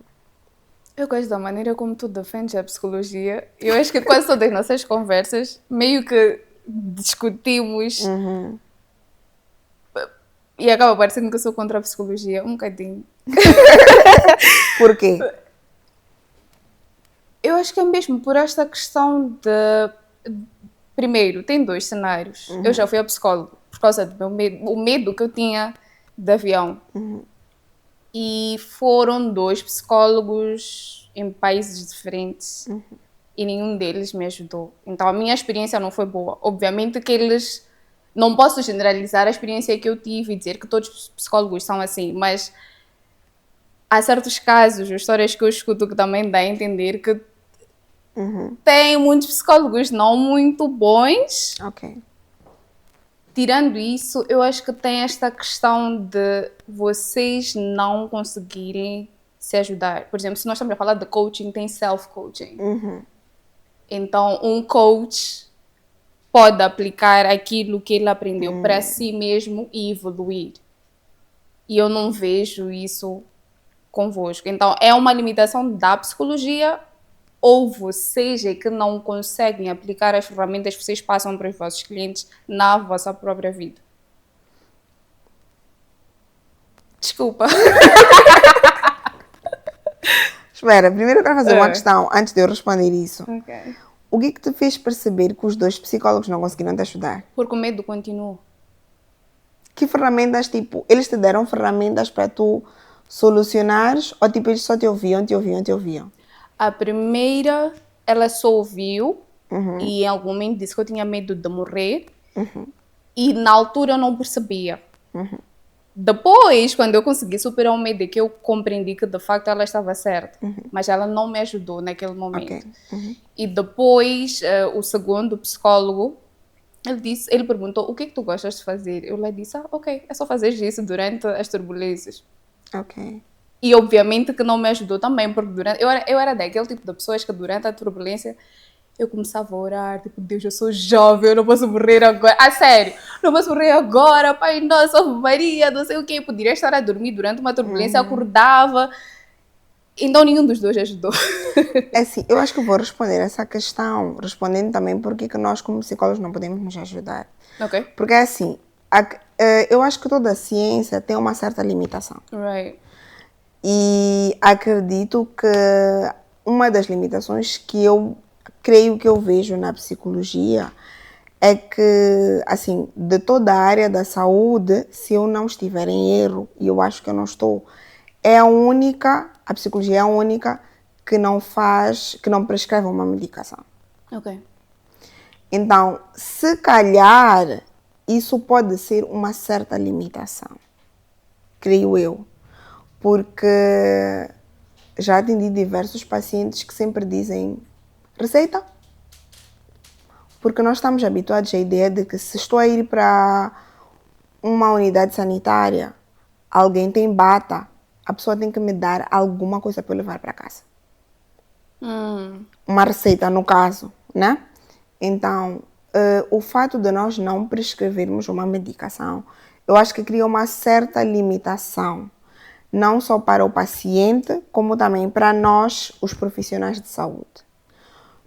Eu gosto da maneira como tu defendes a psicologia. Eu acho que quase todas as nossas conversas meio que discutimos e acaba parecendo que eu sou contra a psicologia, um bocadinho. Por quê? Eu acho que é mesmo por esta questão de... Primeiro, tem 2 cenários. Eu já fui a psicólogo por causa do meu medo, o medo que eu tinha de avião. E foram 2 psicólogos em países diferentes e nenhum deles me ajudou. Então a minha experiência não foi boa. Obviamente que eles... Não posso generalizar a experiência que eu tive e dizer que todos os psicólogos são assim, mas há certos casos, histórias que eu escuto que também dá a entender que tem muitos psicólogos não muito bons. Ok. Tirando isso, eu acho que tem esta questão de vocês não conseguirem se ajudar. Por exemplo, se nós estamos a falar de coaching, tem self-coaching. Então, um coach pode aplicar aquilo que ele aprendeu para si mesmo e evoluir. E eu não vejo isso convosco. Então, é uma limitação da psicologia ou vocês é que não conseguem aplicar as ferramentas que vocês passam para os vossos clientes na vossa própria vida? Desculpa. Espera, primeiro eu quero fazer uma questão antes de eu responder isso. Okay. O que te fez perceber que os 2 psicólogos não conseguiram te ajudar? Porque o medo continua. Que ferramentas, tipo, eles te deram ferramentas para tu solucionares ou tipo eles só te ouviam? A primeira, ela só ouviu e em algum momento disse que eu tinha medo de morrer e na altura eu não percebia. Depois, quando eu consegui superar o medo, que eu compreendi que de facto ela estava certa, mas ela não me ajudou naquele momento. E depois, o segundo psicólogo, ele perguntou, o que é que tu gostas de fazer? Eu lhe disse, ok, é só fazer isso durante as turbulências. Ok. E obviamente que não me ajudou também, porque eu era daquele tipo de pessoas que durante a turbulência eu começava a orar, tipo, Deus, eu sou jovem, eu não posso morrer agora. Ah, sério, não posso morrer agora, Pai Nosso, Ave Maria, não sei o quê. Eu poderia estar a dormir durante uma turbulência, acordava. Então nenhum dos 2 ajudou. É assim, eu acho que vou responder essa questão, respondendo também porque que nós como psicólogos não podemos nos ajudar. Ok. Porque é assim, eu acho que toda a ciência tem uma certa limitação. Right. E acredito que uma das limitações que eu creio que eu vejo na psicologia é que, assim, de toda a área da saúde, se eu não estiver em erro, e eu acho que eu não estou, a psicologia é a única que não prescreve uma medicação. Ok. Então, se calhar, isso pode ser uma certa limitação, creio eu. Porque já atendi diversos pacientes que sempre dizem receita. Porque nós estamos habituados à ideia de que se estou a ir para uma unidade sanitária, alguém tem bata, a pessoa tem que me dar alguma coisa para eu levar para casa. Uma receita, no caso, né? Então, o fato de nós não prescrevermos uma medicação, eu acho que cria uma certa limitação. Não só para o paciente, como também para nós, os profissionais de saúde.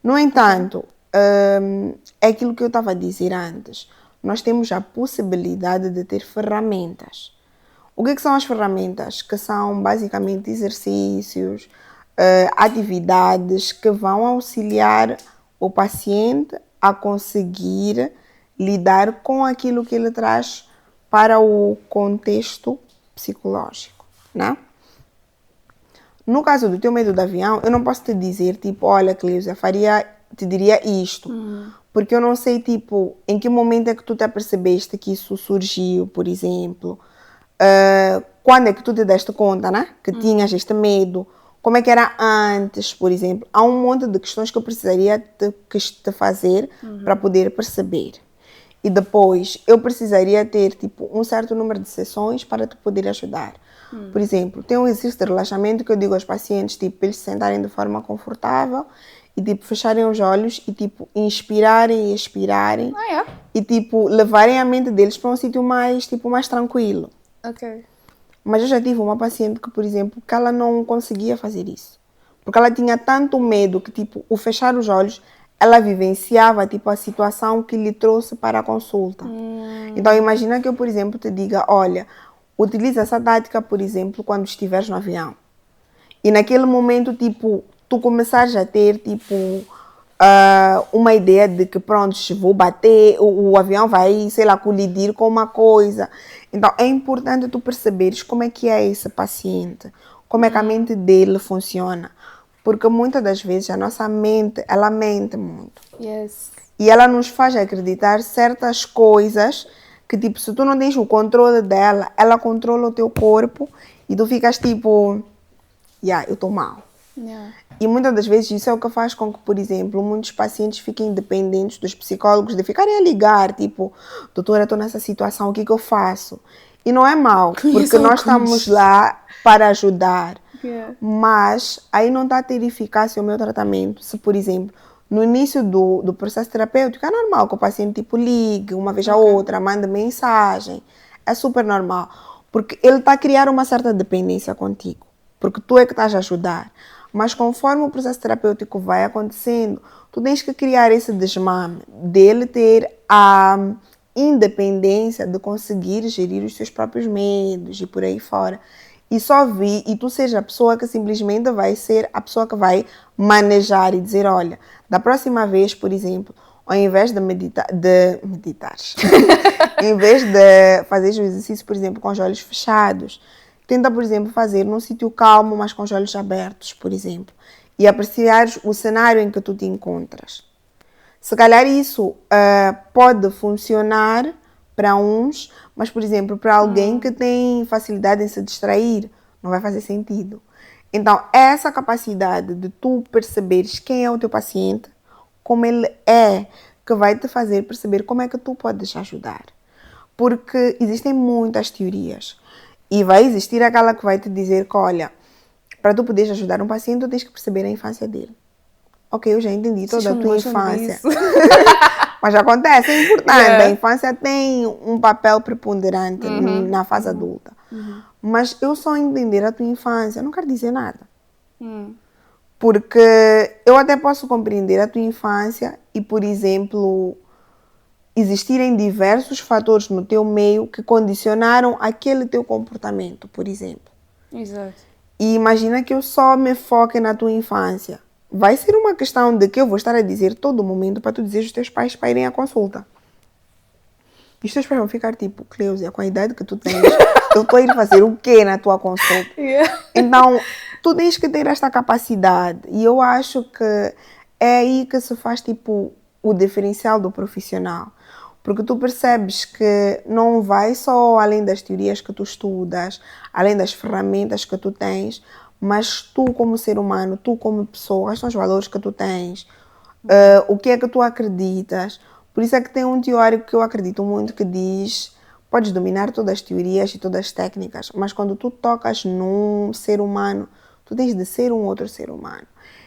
No entanto, é aquilo que eu estava a dizer antes. Nós temos a possibilidade de ter ferramentas. O que são as ferramentas? Que são basicamente exercícios, atividades que vão auxiliar o paciente a conseguir lidar com aquilo que ele traz para o contexto psicológico. Né? No caso do teu medo do avião, eu não posso te dizer, tipo, olha, Cleusa, te diria isto. Porque eu não sei, tipo, em que momento é que tu te apercebeste que isso surgiu, por exemplo. Quando é que tu te deste conta, né? Que tinhas este medo. Como é que era antes, por exemplo. Há um monte de questões que eu precisaria te fazer para poder perceber. E depois, eu precisaria ter, tipo, um certo número de sessões para te poder ajudar. Por exemplo, tem um exercício de relaxamento que eu digo aos pacientes, tipo, eles se sentarem de forma confortável e, tipo, fecharem os olhos e, tipo, inspirarem e expirarem. E, tipo, levarem a mente deles para um sítio mais, tipo, mais tranquilo. Ok. Mas eu já tive uma paciente que, por exemplo, que ela não conseguia fazer isso. Porque ela tinha tanto medo que, tipo, o fechar os olhos, ela vivenciava, tipo, a situação que lhe trouxe para a consulta. Então, imagina que eu, por exemplo, te diga, olha, utiliza essa tática, por exemplo, quando estiveres no avião. E naquele momento, tipo, tu começares a ter, tipo, uma ideia de que, pronto, vou bater, o avião vai, sei lá, colidir com uma coisa. Então, é importante tu perceberes como é que é esse paciente, como é que a mente dele funciona. Porque muitas das vezes a nossa mente, ela mente muito. Yes. E ela nos faz acreditar certas coisas que, tipo, se tu não tens o controle dela, ela controla o teu corpo e tu ficas tipo, eu estou mal. Yeah. E muitas das vezes isso é o que faz com que, por exemplo, muitos pacientes fiquem dependentes dos psicólogos, de ficarem a ligar, tipo, doutora, estou nessa situação, o que eu faço? E não é mal, porque nós estamos lá para ajudar. Yeah. Mas aí não está a ter eficácia o meu tratamento. Se, por exemplo, no início do processo terapêutico, é normal que o paciente tipo ligue uma vez a outra, mande mensagem. É super normal. Porque ele está a criar uma certa dependência contigo. Porque tu é que estás a ajudar. Mas conforme o processo terapêutico vai acontecendo, tu tens que criar esse desmame dele ter a independência de conseguir gerir os seus próprios medos e por aí fora. E tu seja a pessoa que simplesmente vai ser a pessoa que vai manejar e dizer, olha, da próxima vez, por exemplo, ao invés de meditar, em vez de fazer o exercício, por exemplo, com os olhos fechados, tenta, por exemplo, fazer num sítio calmo, mas com os olhos abertos, por exemplo, e apreciar o cenário em que tu te encontras. Se calhar isso pode funcionar para uns, mas, por exemplo, para alguém que tem facilidade em se distrair, não vai fazer sentido. Então, essa capacidade de tu perceberes quem é o teu paciente, como ele é, que vai te fazer perceber como é que tu podes ajudar. Porque existem muitas teorias. E vai existir aquela que vai te dizer que, olha, para tu poderes ajudar um paciente, tu tens que perceber a infância dele. Ok, eu já entendi toda a tua infância. Mas acontece, é importante. Yeah. A infância tem um papel preponderante na fase adulta. Mas eu só entender a tua infância não quero dizer nada. Porque eu até posso compreender a tua infância e, por exemplo, existirem diversos fatores no teu meio que condicionaram aquele teu comportamento, por exemplo. Exato. E imagina que eu só me foque na tua infância. Vai ser uma questão de que eu vou estar a dizer todo momento para tu dizer aos teus pais para irem à consulta. E os teus pais vão ficar tipo, Cleusa, com a idade que tu tens, eu estou a ir fazer o quê na tua consulta? Yeah. Então, tu tens que ter esta capacidade. E eu acho que é aí que se faz tipo o diferencial do profissional. Porque tu percebes que não vai só além das teorias que tu estudas, além das ferramentas que tu tens, mas tu como ser humano, tu como pessoa, quais são os valores que tu tens, o que é que tu acreditas. Por isso é que tem um teórico que eu acredito muito que diz, podes dominar todas as teorias e todas as técnicas, mas quando tu tocas num ser humano, tu tens de ser um outro ser humano.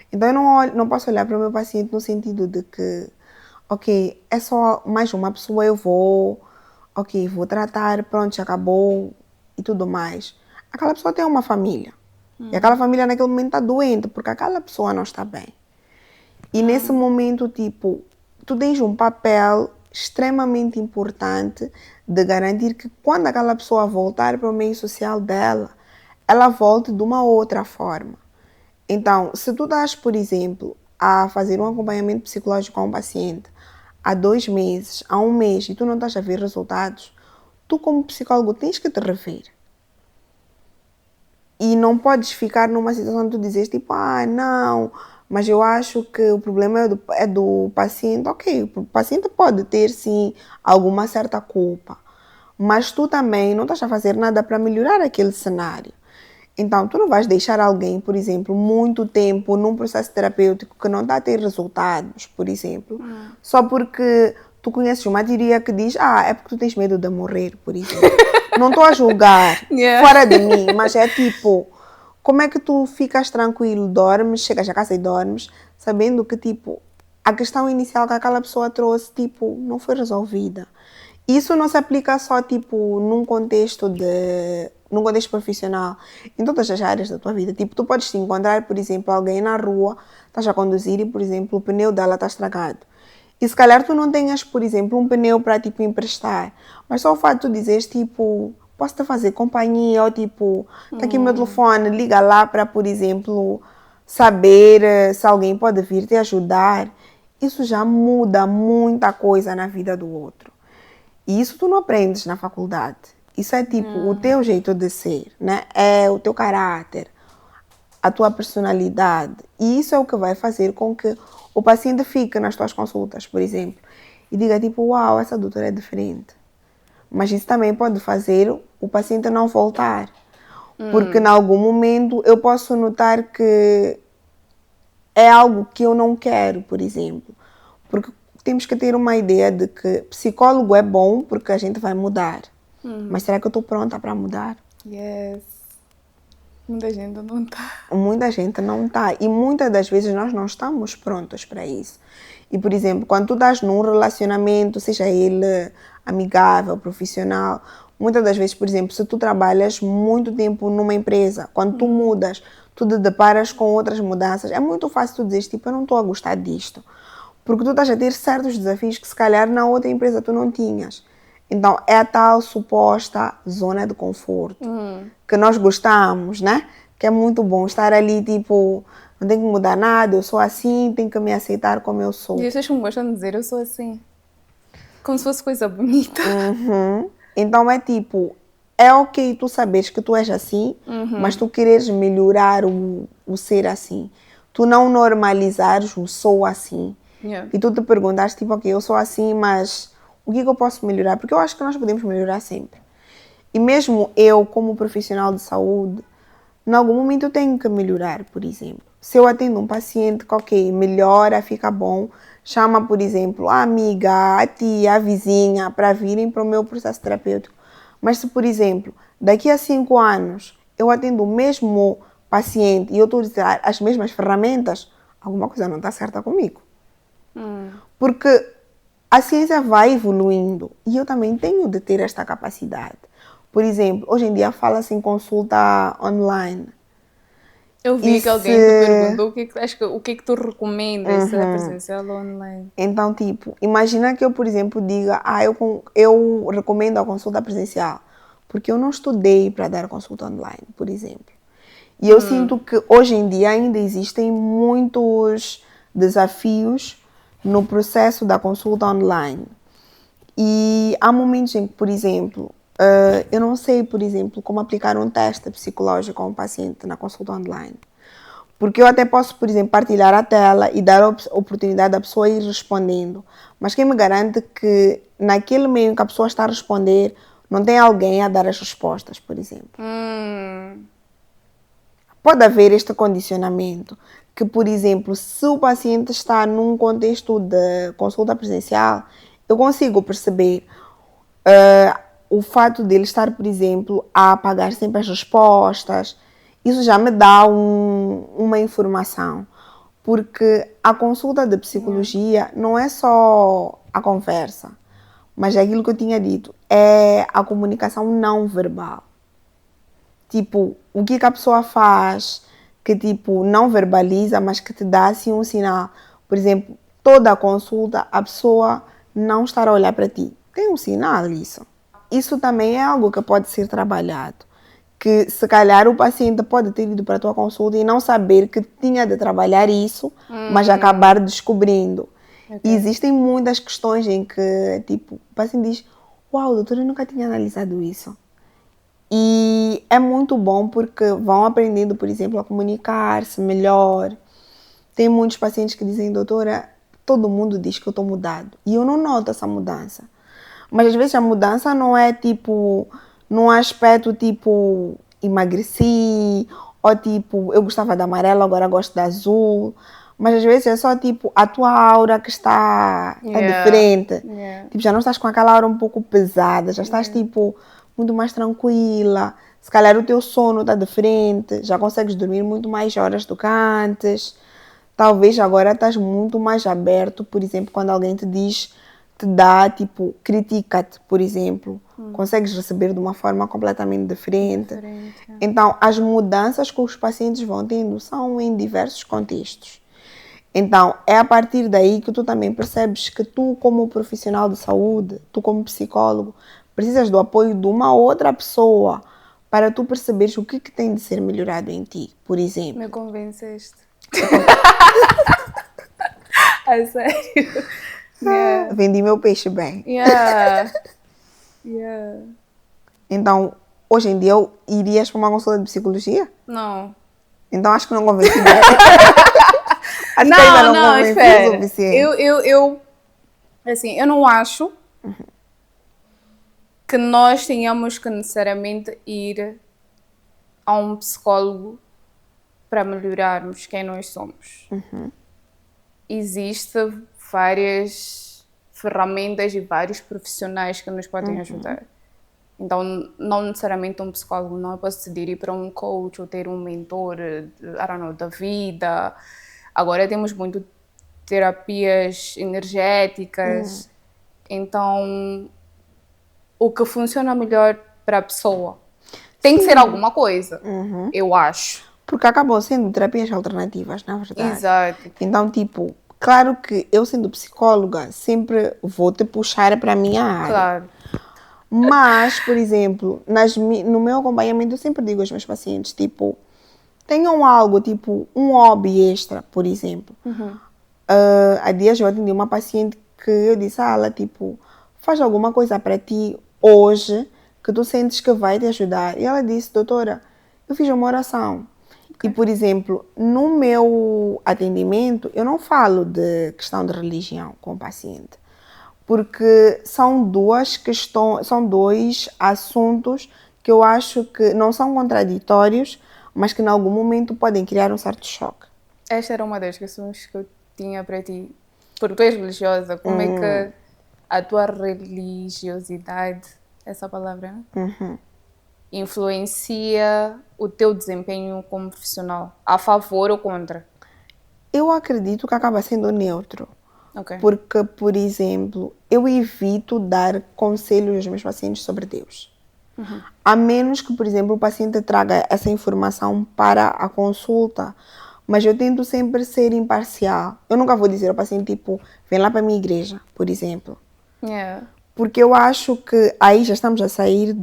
Então eu não posso olhar para o meu paciente no sentido de que, ok, é só mais uma pessoa, vou tratar, pronto, já acabou e tudo mais. Aquela pessoa tem uma família. E aquela família naquele momento está doente, porque aquela pessoa não está bem. E nesse momento, tipo, tu tens um papel extremamente importante de garantir que quando aquela pessoa voltar para o meio social dela, ela volte de uma outra forma. Então, se tu estás, por exemplo, a fazer um acompanhamento psicológico a um paciente há 2 meses, há 1 mês, e tu não estás a ver resultados, tu como psicólogo tens que te rever. E não podes ficar numa situação de tu dizes tipo, não, mas eu acho que o problema é do paciente. Ok, o paciente pode ter sim alguma certa culpa, mas tu também não estás a fazer nada para melhorar aquele cenário. Então, tu não vais deixar alguém, por exemplo, muito tempo num processo terapêutico que não está a ter resultados, por exemplo, só porque tu conheces uma teoria que diz, é porque tu tens medo de morrer, por exemplo. Não estou a julgar fora de mim, mas é tipo, como é que tu ficas tranquilo, dormes, chegas a casa e dormes, sabendo que, tipo, a questão inicial que aquela pessoa trouxe, tipo, não foi resolvida. Isso não se aplica só, tipo, num contexto profissional, em todas as áreas da tua vida. Tipo, tu podes te encontrar, por exemplo, alguém na rua, estás a conduzir e, por exemplo, o pneu dela está estragado. E se calhar tu não tenhas, por exemplo, um pneu para, tipo, emprestar. Mas só o fato de tu dizeres, tipo, posso-te fazer companhia, ou tipo, está aqui o meu telefone, liga lá para, por exemplo, saber se alguém pode vir te ajudar. Isso já muda muita coisa na vida do outro. E isso tu não aprendes na faculdade. Isso é tipo o teu jeito de ser, né? É o teu caráter, a tua personalidade. E isso é o que vai fazer com que o paciente fique nas tuas consultas, por exemplo, e diga tipo, uau, essa doutora é diferente. Mas isso também pode fazer o paciente não voltar. Porque em algum momento eu posso notar que é algo que eu não quero, por exemplo. Porque temos que ter uma ideia de que psicólogo é bom porque a gente vai mudar. Mas será que eu estou pronta para mudar? Yes. Muita gente não está. Muita gente não está. E muitas das vezes nós não estamos prontos para isso. E, por exemplo, quando tu estás num relacionamento, seja ele amigável, profissional, muitas das vezes, por exemplo, se tu trabalhas muito tempo numa empresa, quando tu mudas, tu te deparas com outras mudanças, é muito fácil tu dizer, tipo, eu não estou a gostar disto. Porque tu estás a ter certos desafios que se calhar na outra empresa tu não tinhas. Então, é a tal suposta zona de conforto que nós gostamos, né? Que é muito bom estar ali, tipo, não tenho que mudar nada, eu sou assim, tenho que me aceitar como eu sou. E vocês como gostam de dizer, eu sou assim. Como se fosse coisa bonita. Então, é tipo, é ok tu saberes que tu és assim, mas tu quereres melhorar o ser assim. Tu não normalizares o sou assim. Yeah. E tu te perguntaste, tipo, ok, eu sou assim, mas o que eu posso melhorar? Porque eu acho que nós podemos melhorar sempre. E mesmo eu, como profissional de saúde, em algum momento eu tenho que melhorar, por exemplo. Se eu atendo um paciente que, ok, melhora, fica bom, chama, por exemplo, a amiga, a tia, a vizinha, para virem para o meu processo terapêutico. Mas se, por exemplo, daqui a 5 anos eu atendo o mesmo paciente e eu estou a usar as mesmas ferramentas, alguma coisa não está certa comigo. Porque a ciência vai evoluindo e eu também tenho de ter esta capacidade. Por exemplo, hoje em dia fala-se em consulta online. Eu vi que alguém te perguntou o que é que tu recomendas, se é presencial ou online. Então, tipo, imagina que eu, por exemplo, diga, eu recomendo a consulta presencial, porque eu não estudei para dar consulta online, por exemplo. E eu sinto que hoje em dia ainda existem muitos desafios no processo da consulta online. E há momentos em que, por exemplo, eu não sei, por exemplo, como aplicar um teste psicológico a um paciente na consulta online. Porque eu até posso, por exemplo, partilhar a tela e dar a oportunidade da pessoa ir respondendo. Mas quem me garante que naquele meio em que a pessoa está a responder, não tem alguém a dar as respostas, por exemplo. Pode haver este condicionamento que, por exemplo, se o paciente está num contexto de consulta presencial, eu consigo perceber o fato dele estar, por exemplo, a apagar sempre as respostas. Isso já me dá uma informação. Porque a consulta de psicologia não é só a conversa, mas é aquilo que eu tinha dito, é a comunicação não verbal. Tipo, o que a pessoa faz que, tipo, não verbaliza, mas que te dá, assim, um sinal. Por exemplo, toda a consulta, a pessoa não estar a olhar para ti. Tem um sinal isso. Isso também é algo que pode ser trabalhado. Que, se calhar, o paciente pode ter ido para a tua consulta e não saber que tinha de trabalhar isso, mas acabar descobrindo. Okay. E existem muitas questões em que, tipo, o paciente diz, uau, doutora, eu nunca tinha analisado isso. E é muito bom porque vão aprendendo, por exemplo, a comunicar-se melhor. Tem muitos pacientes que dizem, doutora, todo mundo diz que eu estou mudado. E eu não noto essa mudança. Mas às vezes a mudança não é tipo, num aspecto tipo, emagreci, ou tipo, eu gostava de amarelo, agora gosto de azul. Mas às vezes é só tipo, a tua aura que está diferente. Tipo, já não estás com aquela aura um pouco pesada, já estás tipo, muito mais tranquila. Se calhar o teu sono está diferente, já consegues dormir muito mais horas do que antes. Talvez agora estás muito mais aberto, por exemplo, quando alguém te diz, te dá, tipo, critica-te, por exemplo. Consegues receber de uma forma completamente diferente. Então, as mudanças que os pacientes vão tendo são em diversos contextos. Então, é a partir daí que tu também percebes que tu, como profissional de saúde, tu como psicólogo, precisas do apoio de uma outra pessoa para tu perceberes o que tem de ser melhorado em ti, por exemplo. Me convenceste. É sério. Vendi meu peixe bem. Então, hoje em dia, irias para uma consulta de psicologia? Não. Então, acho que não convenci bem. Acho que ainda não convenci o suficiente. Assim, eu não acho que nós tenhamos que necessariamente ir a um psicólogo para melhorarmos quem nós somos. Existem várias ferramentas e vários profissionais que nos podem ajudar. Então, não necessariamente um psicólogo, não. Eu posso decidir ir para um coach ou ter um mentor, da vida. Agora temos muito terapias energéticas. Então, o que funciona melhor para a pessoa tem que ser alguma coisa, eu acho. Porque acabam sendo terapias alternativas, na verdade. Exato. Então, tipo, claro que eu sendo psicóloga, sempre vou te puxar para a minha área. Claro. Mas, por exemplo, no meu acompanhamento, eu sempre digo aos meus pacientes, tipo, tenham algo, tipo, um hobby extra, por exemplo. Há dias eu atendi uma paciente que eu disse a ela, tipo, faz alguma coisa para ti hoje que tu sentes que vai te ajudar. E ela disse, doutora, eu fiz uma oração. E, por exemplo, no meu atendimento, eu não falo de questão de religião com o paciente. Porque são dois assuntos que eu acho que não são contraditórios, mas que em algum momento podem criar um certo choque. Esta era uma das questões que eu tinha para ti. Porque tu és religiosa, como é que a tua religiosidade, essa palavra, influencia o teu desempenho como profissional? A favor ou contra? Eu acredito que acaba sendo neutro. Okay. Porque, por exemplo, eu evito dar conselhos aos meus pacientes sobre Deus. A menos que, por exemplo, o paciente traga essa informação para a consulta. Mas eu tento sempre ser imparcial. Eu nunca vou dizer ao paciente, tipo, vem lá para a minha igreja, por exemplo. Porque eu acho que aí já estamos a sair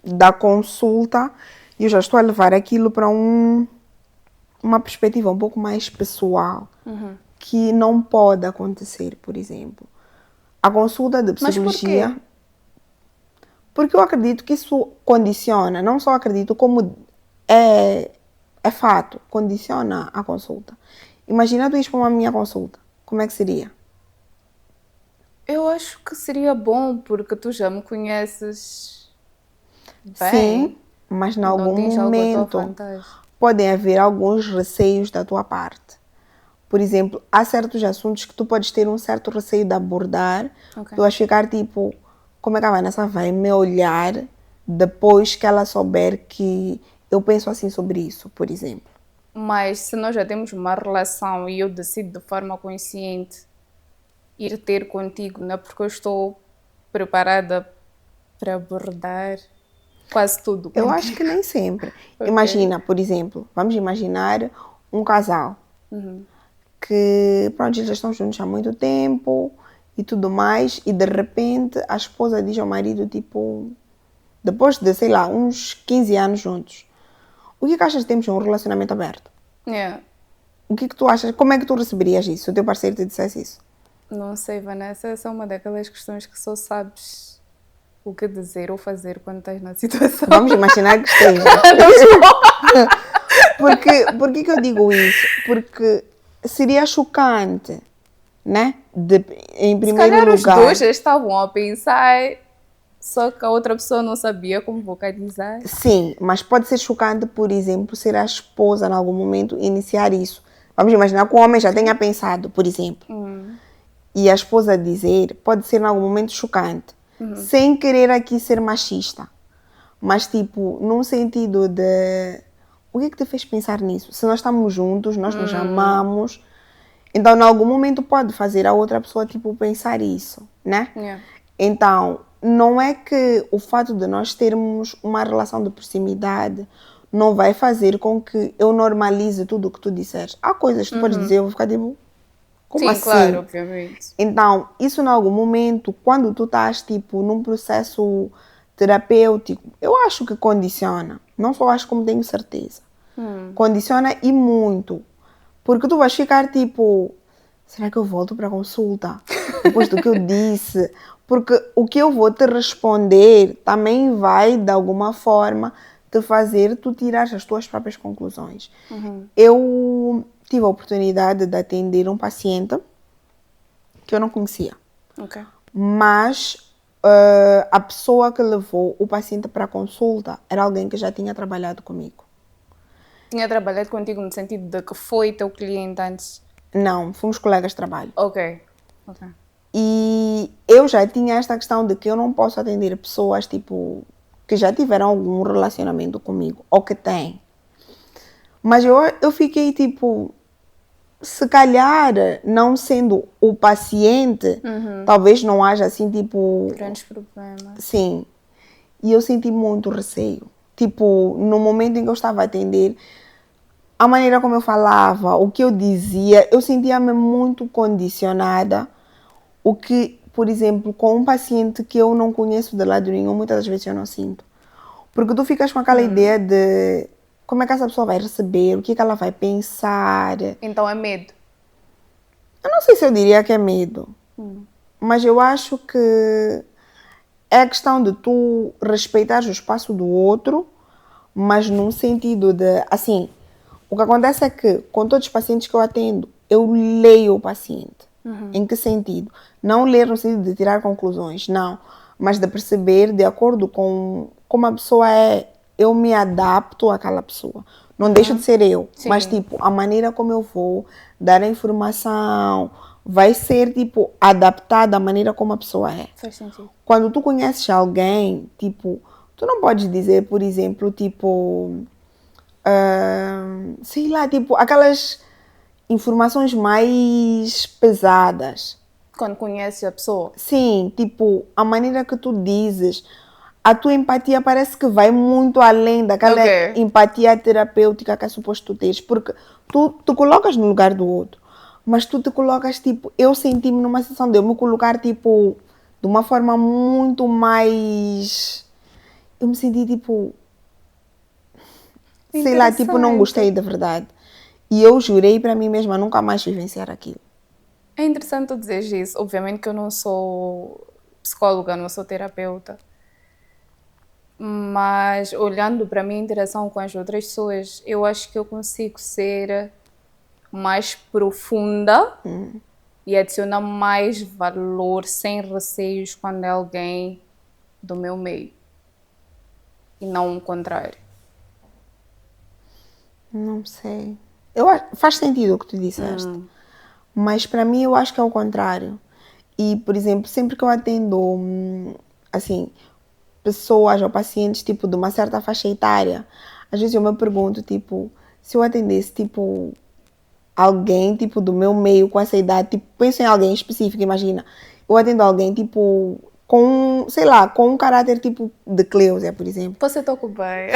da consulta e eu já estou a levar aquilo para uma perspectiva um pouco mais pessoal. Que não pode acontecer, por exemplo. A consulta de psicologia... Mas por quê? Porque eu acredito que isso condiciona, não só acredito, como é fato, condiciona a consulta. Imagina tu ir para uma minha consulta, como é que seria? Eu acho que seria bom, porque tu já me conheces bem. Sim, mas em algum momento podem haver alguns receios da tua parte. Por exemplo, há certos assuntos que tu podes ter um certo receio de abordar. Tu vais ficar tipo, como é que a Vanessa vai me olhar depois que ela souber que eu penso assim sobre isso, por exemplo. Mas se nós já temos uma relação e eu decido de forma consciente ir ter contigo, não é porque eu estou preparada para abordar quase tudo contigo. Eu acho que nem sempre. Imagina, por exemplo, vamos imaginar um casal. Que, pronto, eles já estão juntos há muito tempo e tudo mais, e de repente a esposa diz ao marido, tipo, depois de, sei lá, uns 15 anos juntos, o que achas de termos um relacionamento aberto? O que tu achas? Como é que tu receberias isso, se o teu parceiro te dissesse isso? Não sei, Vanessa, essa é uma daquelas questões que só sabes o que dizer ou fazer quando estás na situação. Vamos imaginar que esteja. Por que eu digo isso? Porque seria chocante, né? Em primeiro lugar. Os dois estavam a pensar, só que a outra pessoa não sabia como vocalizar. Sim, mas pode ser chocante, por exemplo, ser a esposa, em algum momento, iniciar isso. Vamos imaginar que o homem já tenha pensado, por exemplo. E a esposa dizer, pode ser, em algum momento, chocante. Sem querer aqui ser machista. Mas, tipo, num sentido de... O que é que te fez pensar nisso? Se nós estamos juntos, nós nos amamos... Então, em algum momento, pode fazer a outra pessoa, tipo, pensar isso, né? Yeah. Então, não é que o fato de nós termos uma relação de proximidade não vai fazer com que eu normalize tudo o que tu disseres. Há coisas que tu podes dizer, eu vou ficar tipo... Como Sim, assim? claro, obviamente. Então, isso em algum momento, quando tu estás, tipo, num processo terapêutico, eu acho que condiciona. Não só acho, como tenho certeza. Condiciona e muito. Porque tu vais ficar, tipo... Será que eu volto para a consulta? Depois do que eu disse... Porque o que eu vou te responder também vai, de alguma forma, te fazer tu tirar as tuas próprias conclusões. Eu tive a oportunidade de atender um paciente que eu não conhecia. Okay. Mas a pessoa que levou o paciente para a consulta era alguém que já tinha trabalhado comigo. Tinha trabalhado contigo no sentido de que foi teu cliente antes? Não, fomos colegas de trabalho. Ok. E eu já tinha esta questão de que eu não posso atender pessoas, tipo, que já tiveram algum relacionamento comigo, ou que têm. Mas eu fiquei, tipo, se calhar, não sendo o paciente, talvez não haja, assim, tipo... Grandes problemas. Sim. E eu senti muito receio. Tipo, no momento em que eu estava a atender, a maneira como eu falava, o que eu dizia, eu sentia-me muito condicionada. O que, por exemplo, com um paciente que eu não conheço de lado nenhum, muitas das vezes eu não sinto. Porque tu ficas com aquela ideia de como é que essa pessoa vai receber, o que é que ela vai pensar. Então é medo? Eu não sei se eu diria que é medo. Mas eu acho que é a questão de tu respeitar o espaço do outro, mas num sentido de... Assim, o que acontece é que com todos os pacientes que eu atendo, eu leio o paciente. Em que sentido? Não ler no sentido de tirar conclusões, não. Mas de perceber, de acordo com como a pessoa é, eu me adapto àquela pessoa. Não deixo de ser eu. Sim. Mas, tipo, a maneira como eu vou dar a informação vai ser, tipo, adaptada à maneira como a pessoa é. Faz sentido. Quando tu conheces alguém, tipo, tu não podes dizer, por exemplo, tipo... sei lá, tipo, aquelas... informações mais pesadas. Quando conheces a pessoa? Sim, tipo, a maneira que tu dizes, a tua empatia parece que vai muito além daquela empatia terapêutica que é suposto tu teres, porque tu te colocas no lugar do outro, mas tu te colocas, tipo, eu senti-me numa situação de eu me colocar, tipo, de uma forma muito mais... Eu me senti, tipo... Sei lá, tipo, não gostei de verdade. E eu jurei para mim mesma nunca mais vivenciar aquilo. É interessante tu dizeres isso. Obviamente que eu não sou psicóloga, não sou terapeuta. Mas olhando para a minha interação com as outras pessoas, eu acho que eu consigo ser mais profunda e adicionar mais valor sem receios quando é alguém do meu meio. E não o contrário. Não sei. Faz sentido o que tu disseste. Mas para mim eu acho que é o contrário. E, por exemplo, sempre que eu atendo, assim, pessoas ou pacientes, tipo, de uma certa faixa etária, às vezes eu me pergunto, tipo, se eu atendesse, tipo, alguém, tipo, do meu meio com essa idade, tipo, penso em alguém específico, imagina. Eu atendo alguém, tipo, com, sei lá, com um caráter, tipo, de Cleusa, por exemplo. Você toca bem.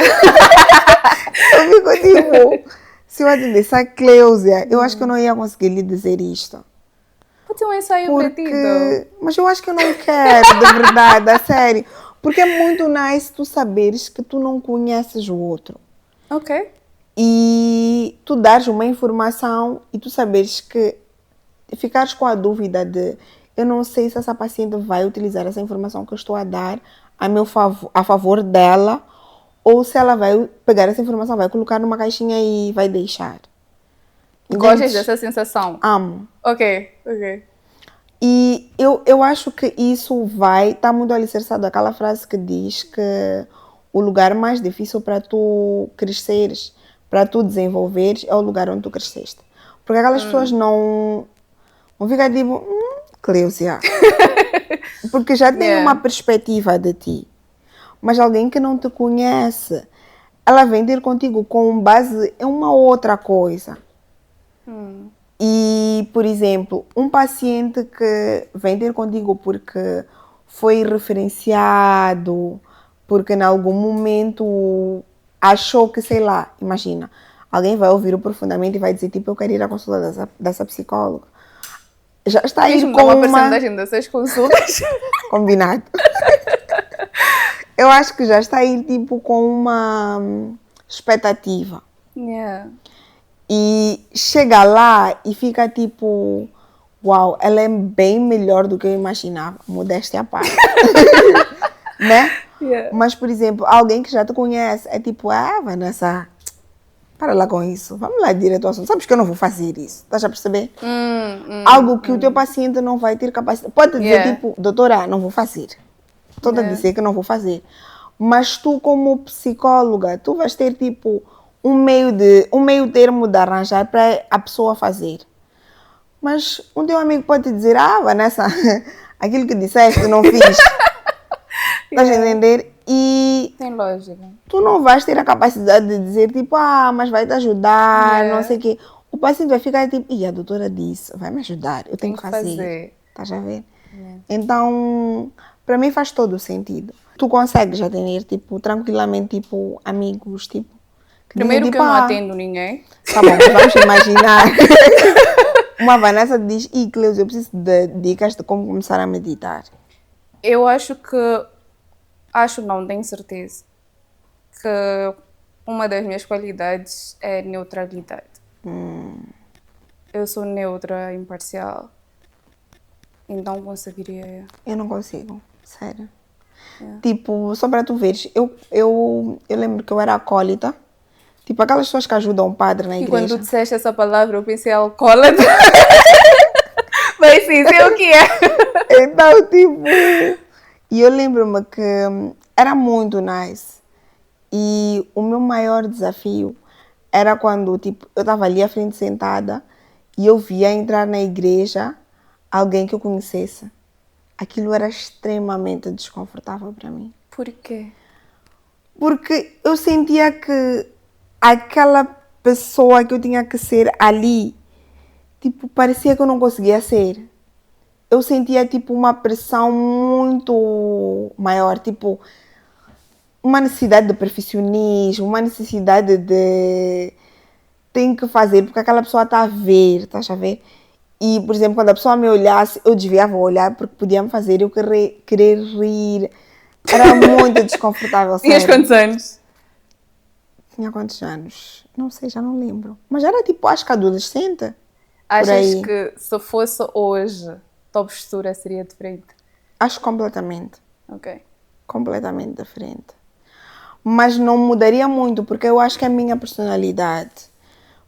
Eu fico, tipo... Se eu atendesse a Cleusa, eu acho que eu não ia conseguir lhe dizer isto. Pode ser um ensaio repetido. Mas eu acho que eu não quero, de verdade, a sério. Porque é muito nice tu saberes que tu não conheces o outro. Ok. E tu dares uma informação e tu saberes que... Ficares com a dúvida de... Eu não sei se essa paciente vai utilizar essa informação que eu estou a dar a favor dela, ou se ela vai pegar essa informação, vai colocar numa caixinha e vai deixar. Gostas dessa sensação? Amo. Ok. E eu acho que isso está muito alicerçado aquela frase que diz que o lugar mais difícil para tu cresceres, para tu desenvolveres, é o lugar onde tu cresceste. Porque aquelas pessoas não ficam tipo, Cleusia. Porque já tem uma perspectiva de ti. Mas alguém que não te conhece, ela vem ter contigo com base em uma outra coisa. E, por exemplo, um paciente que vem ter contigo porque foi referenciado, porque em algum momento achou que, sei lá, imagina, alguém vai ouvir o profundamente e vai dizer, tipo, eu quero ir à consulta dessa psicóloga. Já está aí com uma porcentagem dessas consultas? Combinado. Eu acho que já está aí, tipo, com uma expectativa. E chega lá e fica tipo, uau, ela é bem melhor do que eu imaginava. Modéstia à parte. Né? Mas, por exemplo, alguém que já te conhece é tipo, Vanessa, para lá com isso. Vamos lá direto ao assunto. Sabes que eu não vou fazer isso. Estás a perceber? Algo que o teu paciente não vai ter capacidade. Pode dizer tipo, doutora, não vou fazer. Estou a dizer que não vou fazer. Mas tu, como psicóloga, tu vais ter tipo um meio termo de arranjar para a pessoa fazer. Mas um teu amigo pode te dizer, Vanessa, aquilo que disseste não fiz. Estás a entender? E tem lógica. Tu não vais ter a capacidade de dizer tipo, mas vai te ajudar, não sei o quê. O paciente vai ficar tipo, a doutora disse, vai me ajudar, eu tenho que fazer. Estás a ver? Então, para mim faz todo o sentido. Tu consegues já ter, tipo, tranquilamente, tipo, amigos, tipo... Primeiro que eu não atendo ninguém. Tá bom, vamos imaginar. Uma Vanessa diz, Cleusa, eu preciso de dicas de como começar a meditar. Eu acho que... não tenho certeza. Que uma das minhas qualidades é neutralidade. Eu sou neutra, imparcial. Então conseguiria... Eu não consigo, sério. Tipo, só para tu veres, eu lembro que eu era acólita. Tipo, aquelas pessoas que ajudam o padre na igreja. E quando tu disseste essa palavra, eu pensei alcoólatra. Mas sim, sei o que é. Então, tipo... E eu lembro-me que era muito nice. E o meu maior desafio era quando, tipo, eu estava ali à frente sentada e eu via entrar na igreja alguém que eu conhecesse. Aquilo era extremamente desconfortável para mim. Por quê? Porque eu sentia que aquela pessoa que eu tinha que ser ali, tipo, parecia que eu não conseguia ser. Eu sentia, tipo, uma pressão muito maior, tipo, uma necessidade de perfeccionismo, uma necessidade de... Tenho que fazer, porque aquela pessoa está a ver, estás a ver? E, por exemplo, quando a pessoa me olhasse, eu desviava o olhar, porque podia me fazer eu querer rir. Era muito desconfortável, sério. Tinhas quantos anos? Tinha quantos anos? Não sei, já não lembro. Mas era tipo, acho que adolescente. Achas que se fosse hoje, tua postura seria diferente? Acho completamente. Ok. Completamente diferente. Mas não mudaria muito, porque eu acho que é a minha personalidade.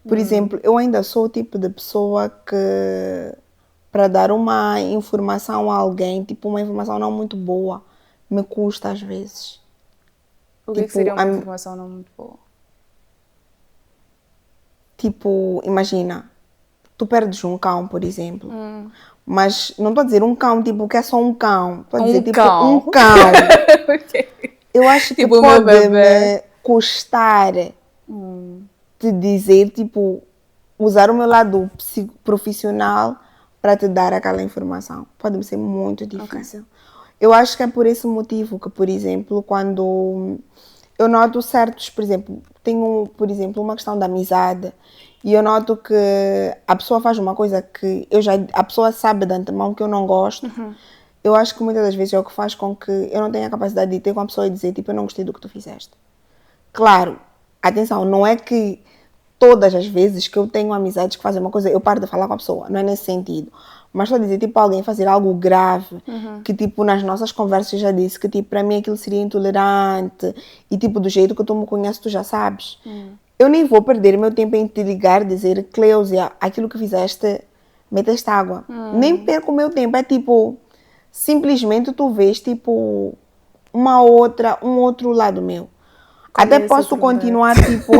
Por exemplo, eu ainda sou o tipo de pessoa que, para dar uma informação a alguém, tipo uma informação não muito boa, me custa às vezes. O que seria uma informação não muito boa? Tipo, imagina, tu perdes um cão, por exemplo. Mas não estou a dizer um cão, tipo, que é só um cão. Estou a dizer, tipo, um cão. Okay. Eu acho que tipo pode me custar te dizer, tipo, usar o meu lado profissional para te dar aquela informação. Pode ser muito difícil. Okay. Eu acho que é por esse motivo que, por exemplo, quando eu noto certos, por exemplo, tenho, por exemplo, uma questão da amizade e eu noto que a pessoa faz uma coisa que a pessoa sabe de antemão que eu não gosto. Eu acho que muitas das vezes é o que faz com que eu não tenha a capacidade de ter com a pessoa e dizer, tipo, eu não gostei do que tu fizeste. Claro, atenção, não é que todas as vezes que eu tenho amizades que fazem uma coisa, eu paro de falar com a pessoa. Não é nesse sentido. Mas estou a dizer, tipo, alguém fazer algo grave, que, tipo, nas nossas conversas eu já disse que, tipo, para mim aquilo seria intolerante e, tipo, do jeito que tu me conheces, tu já sabes. Eu nem vou perder meu tempo em te ligar e dizer, Cleusia, aquilo que fizeste, meteste água. Nem perco o meu tempo. É, tipo, simplesmente tu vês, tipo, um outro lado meu. Até posso continuar, tipo...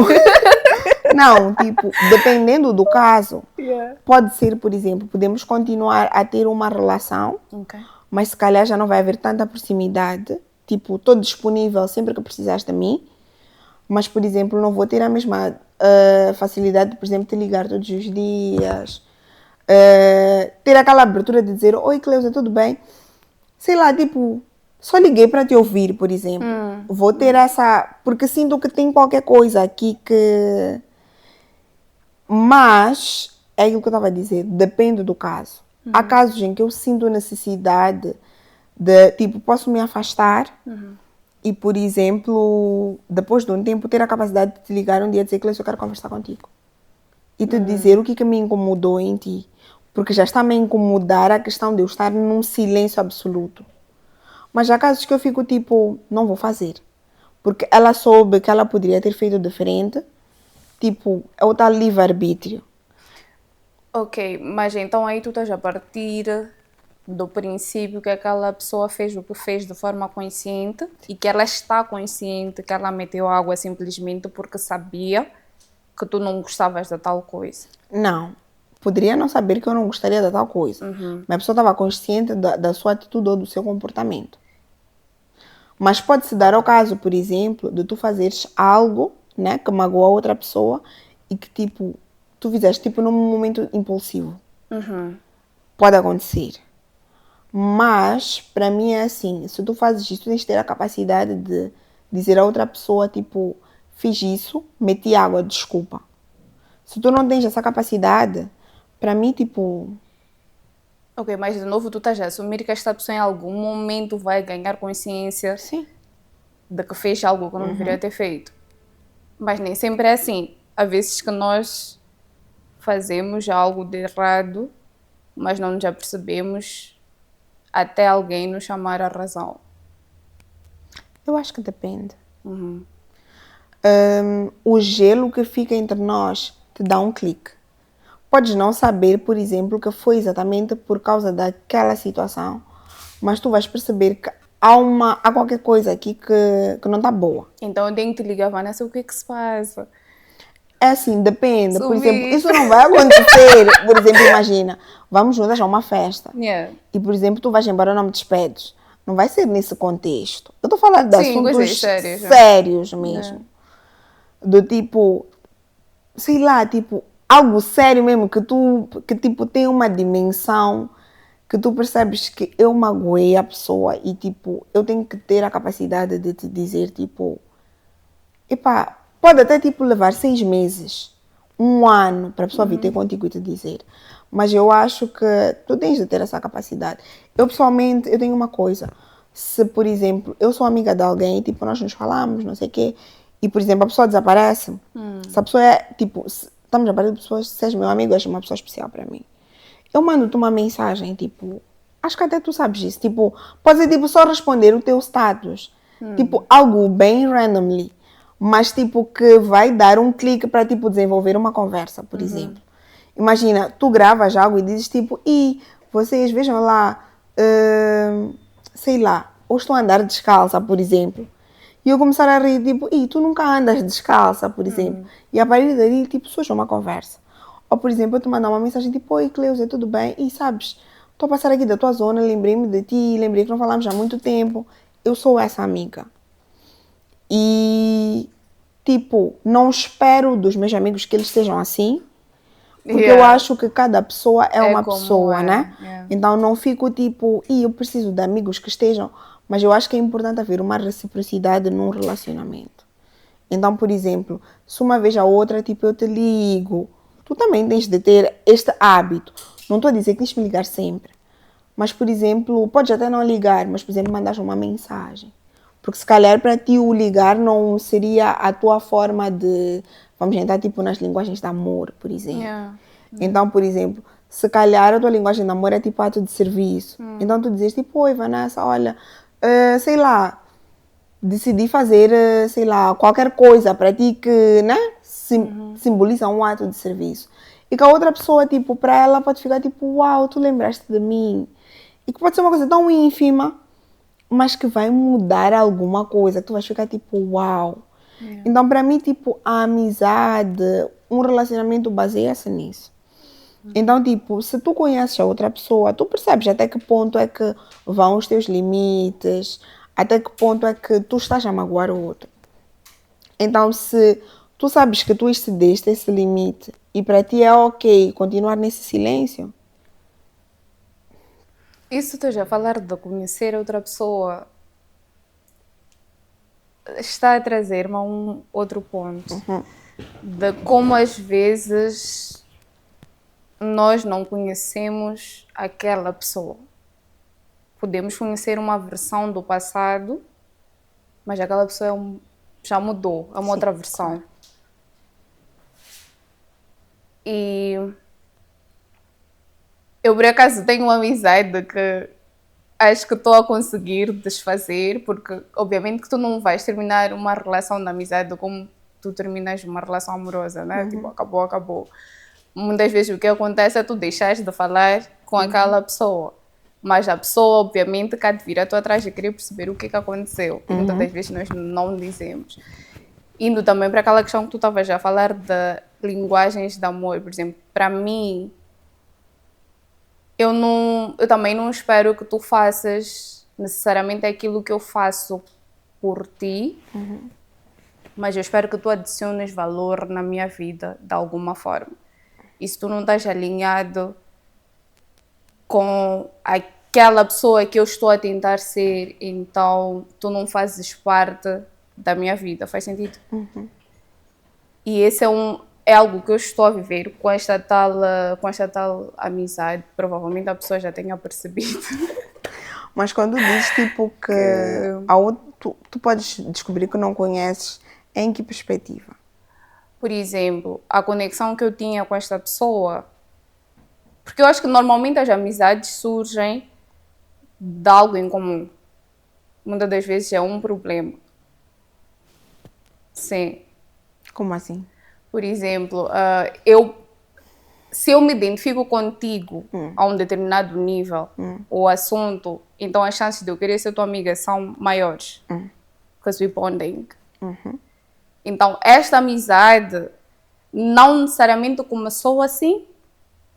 Não, tipo, dependendo do caso, pode ser, por exemplo, podemos continuar a ter uma relação, mas se calhar já não vai haver tanta proximidade. Tipo, estou disponível sempre que precisares de mim, mas, por exemplo, não vou ter a mesma facilidade de, por exemplo, te ligar todos os dias, ter aquela abertura de dizer, oi, Cleusa, tudo bem? Sei lá, tipo, só liguei para te ouvir, por exemplo. Vou ter essa... Porque sinto que tem qualquer coisa aqui que... Mas, é aquilo que eu estava a dizer, depende do caso. Há casos em que eu sinto necessidade de, tipo, posso me afastar e, por exemplo, depois de um tempo, ter a capacidade de te ligar um dia e dizer que eu quero conversar contigo. E te dizer o que me incomodou em ti. Porque já está a me incomodar a questão de eu estar num silêncio absoluto. Mas há casos que eu fico tipo, não vou fazer. Porque ela soube que ela poderia ter feito diferente. Tipo, é o tal livre-arbítrio. Ok, mas então aí tu estás a partir do princípio que aquela pessoa fez o que fez de forma consciente e que ela está consciente que ela meteu água simplesmente porque sabia que tu não gostavas de tal coisa. Não. Poderia não saber que eu não gostaria de tal coisa. Mas a pessoa estava consciente da sua atitude ou do seu comportamento. Mas pode-se dar ao caso, por exemplo, de tu fazeres algo, né, que magoou a outra pessoa e que, tipo, tu fizeste, tipo, num momento impulsivo. Pode acontecer. Mas, para mim é assim, se tu fazes isso, tu tens de ter a capacidade de dizer a outra pessoa, tipo, fiz isso, meti água, desculpa. Se tu não tens essa capacidade, para mim, tipo... Ok, mas de novo tu estás a assumir que esta pessoa em algum momento vai ganhar consciência de que fez algo que não deveria ter feito. Mas nem sempre é assim. Há vezes que nós fazemos algo de errado, mas não nos apercebemos até alguém nos chamar a razão. Eu acho que depende. O gelo que fica entre nós te dá um clique. Podes não saber, por exemplo, que foi exatamente por causa daquela situação, mas tu vais perceber que há qualquer coisa aqui que não está boa. Então eu tenho que te ligar, Vanessa, o que é que se passa? É assim, depende. Por exemplo, isso não vai acontecer. Por exemplo, imagina, vamos juntas a uma festa. E, por exemplo, tu vais embora e não me despedes. Não vai ser nesse contexto. Eu estou falando de assuntos sérios mesmo. Do tipo, sei lá, tipo, algo sério mesmo, que tipo, tem uma dimensão que tu percebes que eu magoei a pessoa e, tipo, eu tenho que ter a capacidade de te dizer, tipo, epá, pode até, tipo, levar 6 meses, 1 ano para a pessoa vir ter contigo e te dizer. Mas eu acho que tu tens de ter essa capacidade. Eu, pessoalmente, eu tenho uma coisa. Se, por exemplo, eu sou amiga de alguém, tipo, nós nos falamos, não sei o quê, e, por exemplo, a pessoa desaparece, se a pessoa é, tipo, estamos a falar de pessoas, se és meu amigo, és uma pessoa especial para mim. Eu mando-te uma mensagem, tipo, acho que até tu sabes isso, tipo, pode ser, tipo, só responder o teu status, tipo, algo bem randomly, mas, tipo, que vai dar um clique para, tipo, desenvolver uma conversa, por exemplo. Imagina, tu gravas algo e dizes, tipo, vocês vejam lá, sei lá, ou estou a andar descalça, por exemplo. E eu começar a rir, tipo, tu nunca andas descalça, por exemplo. E a partir daí, tipo, surge uma conversa. Ou, por exemplo, eu te mandar uma mensagem, tipo, oi, Cleusa, tudo bem? E sabes, estou a passar aqui da tua zona, lembrei-me de ti, lembrei que não falamos há muito tempo. Eu sou essa amiga. E, tipo, não espero dos meus amigos que eles sejam assim, porque eu acho que cada pessoa é uma pessoa, né? Então, não fico, tipo, eu preciso de amigos que estejam... Mas eu acho que é importante haver uma reciprocidade num relacionamento. Então, por exemplo, se uma vez a outra, tipo, eu te ligo, tu também tens de ter este hábito. Não estou a dizer que tens de me ligar sempre. Mas, por exemplo, podes até não ligar, mas, por exemplo, mandas uma mensagem. Porque se calhar para ti o ligar não seria a tua forma de... Vamos entrar tipo nas linguagens de amor, por exemplo. Yeah. Então, por exemplo, se calhar a tua linguagem de amor é tipo ato de serviço. Então tu dizes tipo, oi Vanessa, olha, sei lá, decidi fazer, sei lá, qualquer coisa para ti que, né, simboliza um ato de serviço. E que a outra pessoa, tipo, para ela pode ficar tipo, uau, tu lembraste de mim. E que pode ser uma coisa tão ínfima, mas que vai mudar alguma coisa, que tu vais ficar tipo, uau. Yeah. Então, para mim, tipo, a amizade, um relacionamento baseia-se nisso. Então, tipo, se tu conheces a outra pessoa, tu percebes até que ponto é que vão os teus limites, até que ponto é que tu estás a magoar o outro. Então, se tu sabes que tu excedeste esse limite e para ti é ok continuar nesse silêncio... Isso tu já falar de conhecer outra pessoa está a trazer-me a um outro ponto. De como às vezes nós não conhecemos aquela pessoa. Podemos conhecer uma versão do passado, mas aquela pessoa já mudou, é uma outra versão. E eu, por acaso, tenho uma amizade que acho que estou a conseguir desfazer, porque obviamente que tu não vais terminar uma relação de amizade como tu terminas uma relação amorosa, né? Tipo, acabou. Muitas vezes o que acontece é tu deixares de falar com aquela pessoa. Mas a pessoa, obviamente, cá de vir a tua atrás e querer perceber o que aconteceu. E muitas das vezes nós não dizemos. Indo também para aquela questão que tu estavas a falar de linguagens de amor, por exemplo, para mim, eu também não espero que tu faças necessariamente aquilo que eu faço por ti, mas eu espero que tu adiciones valor na minha vida de alguma forma. E se tu não estás alinhado com aquela pessoa que eu estou a tentar ser, então tu não fazes parte da minha vida. Faz sentido? E esse é algo que eu estou a viver com esta tal amizade. Provavelmente a pessoa já tenha percebido. Mas quando dizes tipo que tu podes descobrir que não conheces, em que perspectiva? Por exemplo, a conexão que eu tinha com esta pessoa. Porque eu acho que normalmente as amizades surgem de algo em comum. Muitas das vezes é um problema. Sim. Como assim? Por exemplo, se eu me identifico contigo a um determinado nível ou assunto, então as chances de eu querer ser tua amiga são maiores. Because we're bonding. Então, esta amizade não necessariamente começou assim,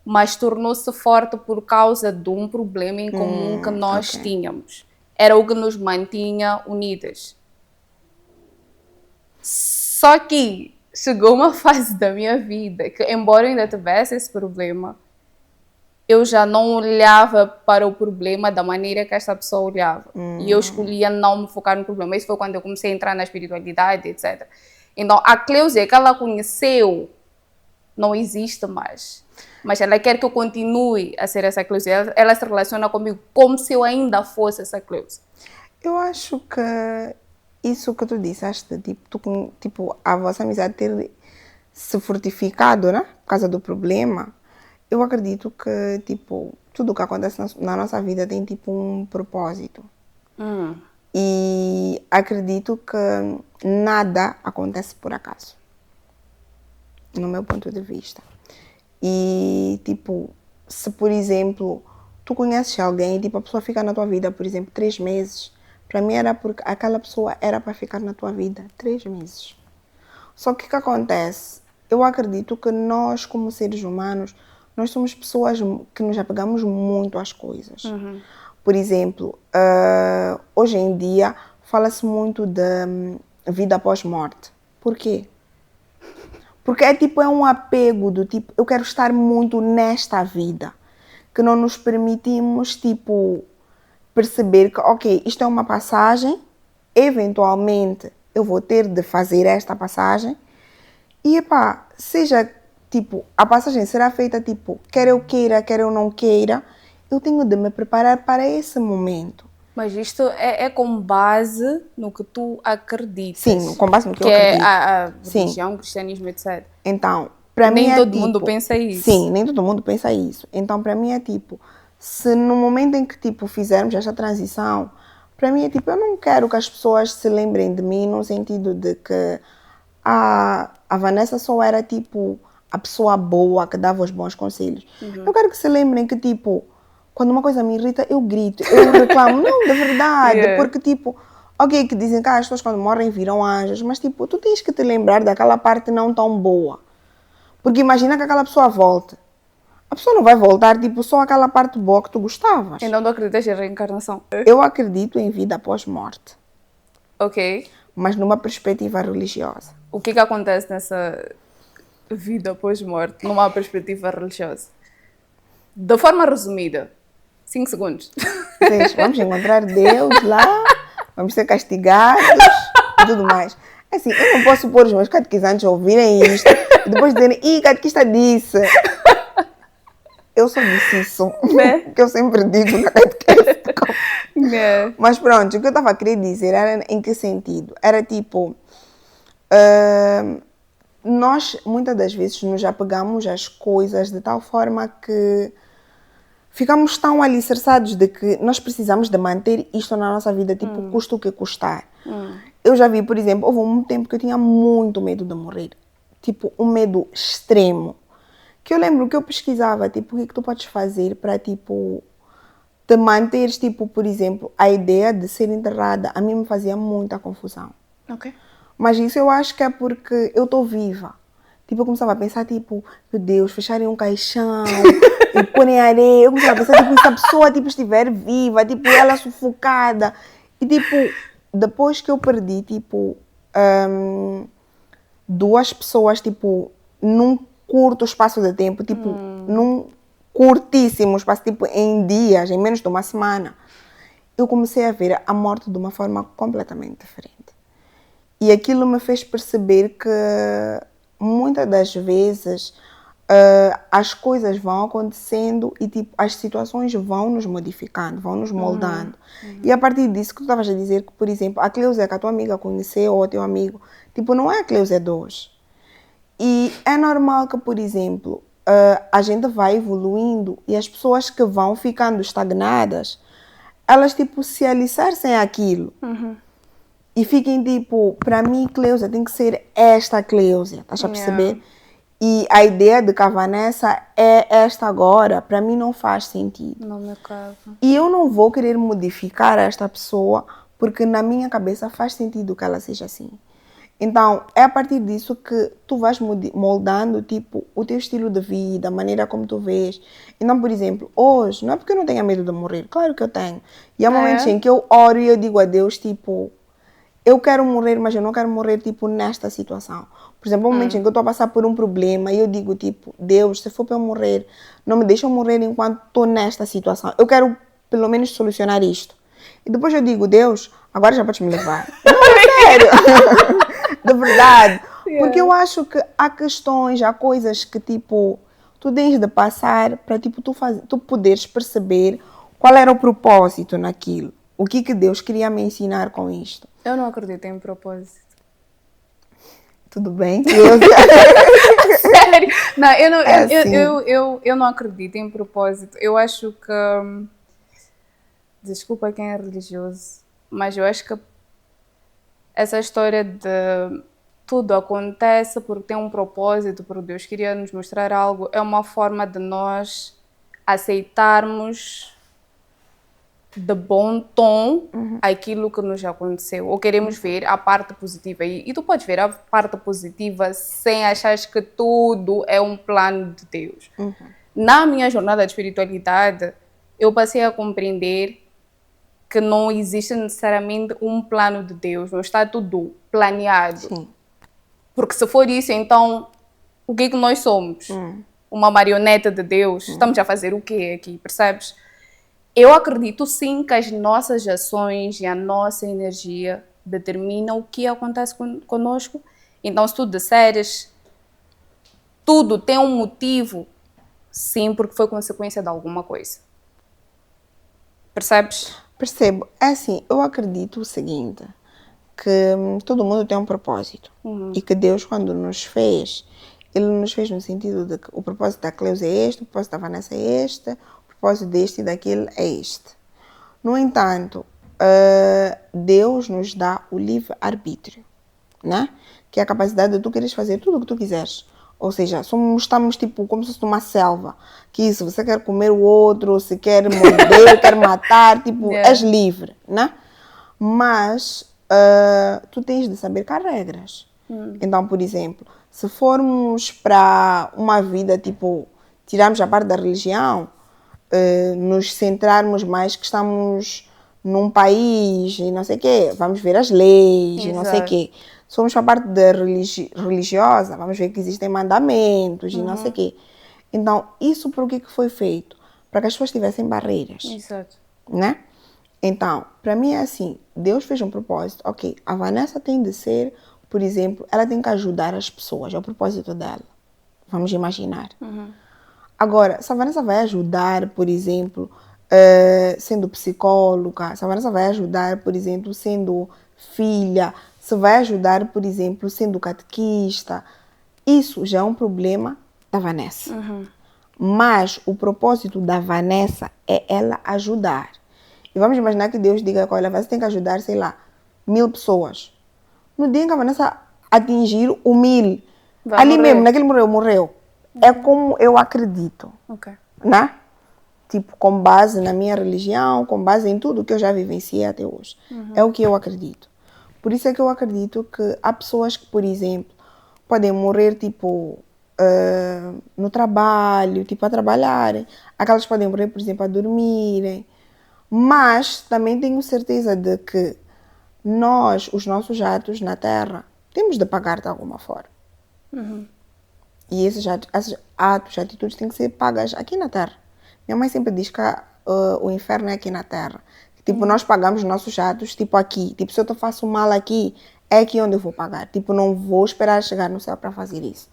mas tornou-se forte por causa de um problema em comum que nós tínhamos. Era o que nos mantinha unidas. Só que chegou uma fase da minha vida que, embora eu ainda tivesse esse problema, eu já não olhava para o problema da maneira que esta pessoa olhava. E eu escolhia não me focar no problema. Isso foi quando eu comecei a entrar na espiritualidade, etc. Então, a Cleusa que ela conheceu não existe mais. Mas ela quer que eu continue a ser essa Cleusa. Ela se relaciona comigo como se eu ainda fosse essa Cleusa. Eu acho que isso que tu disseste, tipo, a vossa amizade ter se fortificado, né? Por causa do problema, eu acredito que, tipo, tudo o que acontece na nossa vida tem, tipo, um propósito. E acredito que nada acontece por acaso. No meu ponto de vista. E, tipo, se, por exemplo, tu conheces alguém e, tipo, a pessoa fica na tua vida, por exemplo, 3 meses... Para mim era porque aquela pessoa era para ficar na tua vida 3 meses. Só que o que acontece? Eu acredito que nós, como seres humanos, nós somos pessoas que nos apegamos muito às coisas. Por exemplo, hoje em dia fala-se muito de vida após morte. Por quê? Porque é um apego do tipo, eu quero estar muito nesta vida, que não nos permitimos, tipo, perceber que, ok, isto é uma passagem, eventualmente eu vou ter de fazer esta passagem e, epá, seja, tipo, a passagem será feita, tipo, quer eu queira, quer eu não queira, eu tenho de me preparar para esse momento. Mas isto é com base no que tu acreditas. Sim, com base no que eu Que é acredito. a Sim. religião, o cristianismo, etc. Então, para mim Nem é todo tipo, mundo pensa isso. Sim, nem todo mundo pensa isso. Então, para mim é tipo, se no momento em que tipo fizermos esta transição, para mim é tipo, eu não quero que as pessoas se lembrem de mim no sentido de que a Vanessa só era tipo a pessoa boa que dava os bons conselhos. Eu quero que se lembrem que tipo, quando uma coisa me irrita, eu grito, eu reclamo. Não, de verdade, Yeah. porque tipo, ok, que dizem que as pessoas quando morrem viram anjos, mas tipo, tu tens que te lembrar daquela parte não tão boa. Porque imagina que aquela pessoa volte. A pessoa não vai voltar, tipo, só aquela parte boa que tu gostavas. Então, tu acreditas em reencarnação? Eu acredito em vida após morte, Ok. mas numa perspectiva religiosa. O que acontece nessa vida após morte, numa perspectiva religiosa? De forma resumida. 5 segundos. Vamos encontrar Deus lá, vamos ser castigados e tudo mais. Assim, eu não posso pôr os meus catequizantes a ouvirem isto e depois dizerem, catequista disse. Eu só disse isso, Né? que eu sempre digo na catequese. Yeah. Mas pronto, o que eu estava a querer dizer era em que sentido? Era tipo, nós muitas das vezes nos apegamos às coisas de tal forma que ficamos tão alicerçados de que nós precisamos de manter isto na nossa vida, tipo, custa o que custar. Eu já vi, por exemplo, houve um tempo que eu tinha muito medo de morrer. Tipo, um medo extremo. Que eu lembro que eu pesquisava, tipo, o que é que tu podes fazer para, tipo, te manteres, tipo, por exemplo, a ideia de ser enterrada, a mim me fazia muita confusão. Ok. Mas isso eu acho que é porque eu estou viva. Tipo, eu começava a pensar, tipo, meu Deus, fecharem um caixão e porem areia. Eu começava a pensar, tipo, se a pessoa, tipo, estiver viva, tipo, ela sufocada. E, tipo, depois que eu perdi, tipo, duas pessoas, tipo, num curto espaço de tempo, tipo, num curtíssimo espaço, tipo, em dias, em menos de uma semana, eu comecei a ver a morte de uma forma completamente diferente. E aquilo me fez perceber que muitas das vezes as coisas vão acontecendo e tipo, as situações vão nos modificando, vão nos moldando. E a partir disso que tu estavas a dizer que, por exemplo, a Cleusa que a tua amiga conheceu ou o teu amigo, tipo, não é a Cleusa de hoje. E é normal que, por exemplo, a gente vai evoluindo e as pessoas que vão ficando estagnadas, elas tipo se alicercem àquilo. E fiquem tipo, para mim, Cleusa tem que ser esta Cleusa, estás a perceber? Yeah. E a ideia de que a Vanessa é esta agora, para mim não faz sentido. No meu caso. E eu não vou querer modificar esta pessoa, porque na minha cabeça faz sentido que ela seja assim. Então, é a partir disso que tu vais moldando, tipo, o teu estilo de vida, a maneira como tu vês. Então, por exemplo, hoje, não é porque eu não tenho medo de morrer, claro que eu tenho. E há momentos em que eu oro e eu digo a Deus, tipo, eu quero morrer, mas eu não quero morrer, tipo, nesta situação. Por exemplo, há momentos em que eu estou a passar por um problema e eu digo, tipo, Deus, se for para eu morrer, não me deixa eu morrer enquanto estou nesta situação. Eu quero, pelo menos, solucionar isto. E depois eu digo, Deus, agora já podes me levar. Não, é sério. De verdade. Porque eu acho que há questões, há coisas que, tipo, tu tens de passar para, tipo, tu poderes perceber qual era o propósito naquilo. O que Deus queria me ensinar com isto. Eu não acredito em propósito. Tudo bem? Sério? Não, eu não acredito em propósito. Eu acho que... Desculpa quem é religioso, mas eu acho que essa história de tudo acontece porque tem um propósito, porque Deus queria nos mostrar algo, é uma forma de nós aceitarmos de bom tom aquilo que nos aconteceu. Ou queremos ver a parte positiva. E tu podes ver a parte positiva sem achar que tudo é um plano de Deus. Na minha jornada de espiritualidade, eu passei a compreender que não existe necessariamente um plano de Deus. Não está tudo planeado. Sim. Porque se for isso, então, o que é que nós somos? Uma marioneta de Deus? Estamos a fazer o quê aqui? Percebes? Eu acredito sim que as nossas ações e a nossa energia determinam o que acontece conosco. Então, se tu disseres tudo tem um motivo, sim, porque foi consequência de alguma coisa. Percebes? Percebo. É assim, eu acredito o seguinte, que todo mundo tem um propósito. E que Deus, quando nos fez, Ele nos fez no sentido de que o propósito da Cleusa é este, o propósito da Vanessa é este, o propósito deste e daquele é este. No entanto, Deus nos dá o livre-arbítrio, né? Que é a capacidade de tu queres fazer tudo o que tu quiseres. Ou seja, estamos tipo como se fosse numa selva. Que se você quer comer o outro, se quer morder, quer matar, tipo, és livre, né? Mas tu tens de saber que há regras. Então, por exemplo, se formos para uma vida, tipo, tirarmos a parte da religião, nos centrarmos mais que estamos num país e não sei o quê, vamos ver as leis e não sei o quê. Se formos para a parte da religiosa, vamos ver que existem mandamentos e não sei o quê. Então, isso por que foi feito? Para que as pessoas tivessem barreiras. Exato. Né? Então, para mim é assim, Deus fez um propósito. Ok, a Vanessa tem de ser, por exemplo, ela tem que ajudar as pessoas, é o propósito dela. Vamos imaginar. Agora, se a Vanessa vai ajudar, por exemplo, sendo psicóloga, se a Vanessa vai ajudar, por exemplo, sendo filha, se vai ajudar, por exemplo, sendo catequista, isso já é um problema da Vanessa. Mas o propósito da Vanessa é ela ajudar. E vamos imaginar que Deus diga, olha, você tem que ajudar, sei lá, 1000 pessoas. No dia em que a Vanessa atingir o 1000, ali morrer. mesmo, naquele morreu. É como eu acredito. Né? Tipo, com base na minha religião, com base em tudo que eu já vivenciei até hoje. É o que eu acredito. Por isso é que eu acredito que há pessoas que, por exemplo, podem morrer, tipo, no trabalho, tipo, a trabalharem. Aquelas podem morrer, por exemplo, a dormirem. Mas também tenho certeza de que nós, os nossos atos na Terra, temos de pagar de alguma forma. E esses atos, atitudes têm que ser pagas aqui na Terra. Minha mãe sempre diz que o inferno é aqui na Terra. Tipo, nós pagamos nossos atos, tipo, aqui. Tipo, se eu faço mal aqui, é aqui onde eu vou pagar. Tipo, não vou esperar chegar no céu para fazer isso.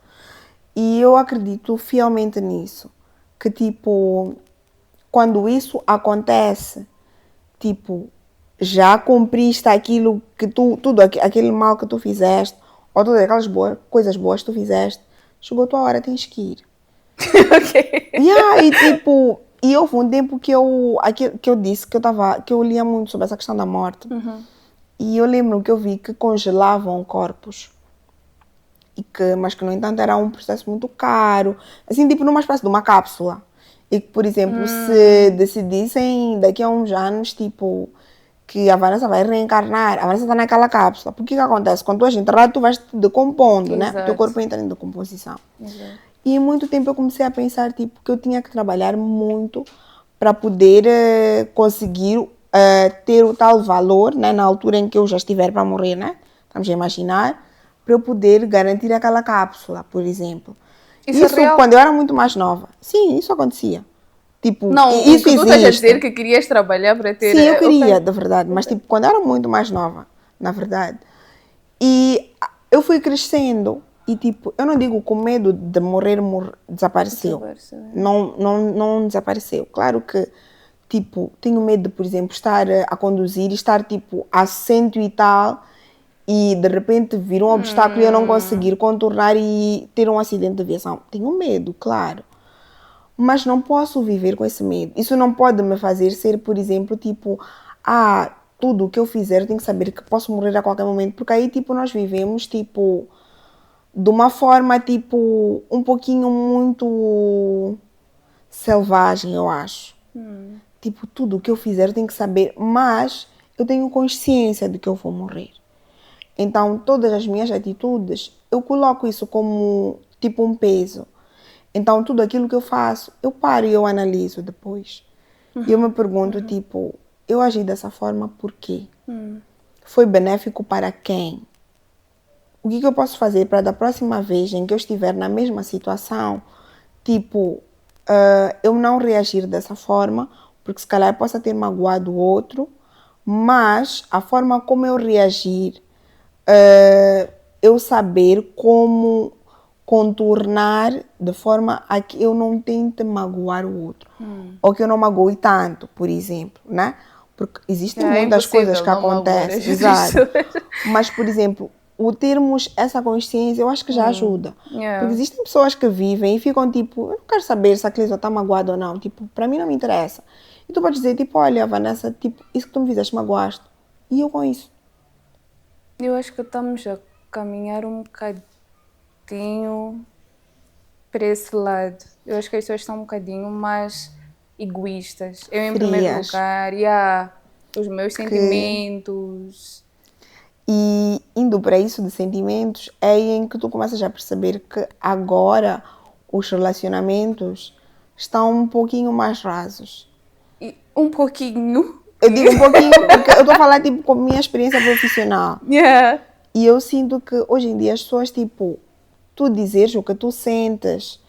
E eu acredito fielmente nisso. Que, tipo, quando isso acontece, tipo, já cumpriste aquilo que tudo aquele mal que tu fizeste, ou todas aquelas coisas boas que tu fizeste, chegou a tua hora, tens que ir. E tipo, e houve um tempo que eu disse que eu lia muito sobre essa questão da morte. E eu lembro que eu vi que congelavam corpos. Mas que, no entanto, era um processo muito caro. Assim, tipo, numa espécie de uma cápsula. E que, por exemplo, se decidissem daqui a uns anos, tipo, que a Vanessa vai reencarnar, a Vanessa está naquela cápsula. Porque o que acontece? Quando tu és enterrado, tu vais te decompondo, né? O teu corpo entra em decomposição. E em muito tempo eu comecei a pensar, tipo, que eu tinha que trabalhar muito para poder conseguir ter o tal valor, né? Na altura em que eu já estiver para morrer, né? Estamos a imaginar, para eu poder garantir aquela cápsula, por exemplo. Isso quando eu era muito mais nova. Sim, isso acontecia. Tipo, não, isso tu estás a dizer que querias trabalhar para ter... Sim, eu queria, de verdade. Mas, tipo, quando eu era muito mais nova, na verdade. E eu fui crescendo e, tipo, eu não digo com medo de morrer desapareceu. Não desapareceu. Claro que, tipo, tenho medo de, por exemplo, estar a conduzir e estar, tipo, a 100 e tal e, de repente, vir um obstáculo e eu não conseguir contornar e ter um acidente de aviação. Tenho medo, claro. Mas não posso viver com esse medo. Isso não pode me fazer ser, por exemplo, tipo, tudo o que eu fizer tem que saber que posso morrer a qualquer momento. Porque aí, tipo, nós vivemos, tipo, de uma forma, tipo, um pouquinho muito selvagem, eu acho. Tipo, tudo o que eu fizer tem que saber, mas eu tenho consciência de que eu vou morrer. Então, todas as minhas atitudes, eu coloco isso como, tipo, um peso. Então, tudo aquilo que eu faço, eu paro e eu analiso depois. E eu me pergunto, tipo, eu agi dessa forma por quê? Foi benéfico para quem? O que eu posso fazer para da próxima vez em que eu estiver na mesma situação, tipo, eu não reagir dessa forma, porque se calhar possa ter magoado o outro, mas a forma como eu reagir, eu saber como contornar de forma a que eu não tente magoar o outro. Ou que eu não magoe tanto, por exemplo, né? Porque existem É muitas coisas impossível que não magoar acontecem, as exato. pessoas. Mas, por exemplo, o termos essa consciência, eu acho que já ajuda. Yeah. Porque existem pessoas que vivem e ficam tipo, eu não quero saber se a Clísia está magoada ou não. Tipo, para mim não me interessa. E tu podes dizer, tipo, olha, Vanessa, tipo, isso que tu me fizeste magoaste. E eu com isso. Eu acho que estamos a caminhar um bocadinho para esse lado. Eu acho que as pessoas estão um bocadinho mais egoístas. Eu, em primeiro Frias. lugar, os meus sentimentos. E indo para isso de sentimentos, é aí em que tu começas a perceber que agora os relacionamentos estão um pouquinho mais rasos. E um pouquinho. Eu digo um pouquinho porque eu estou a falar tipo com a minha experiência profissional. Yeah. E eu sinto que hoje em dia as pessoas, tipo, tu dizeres o que tu sentes,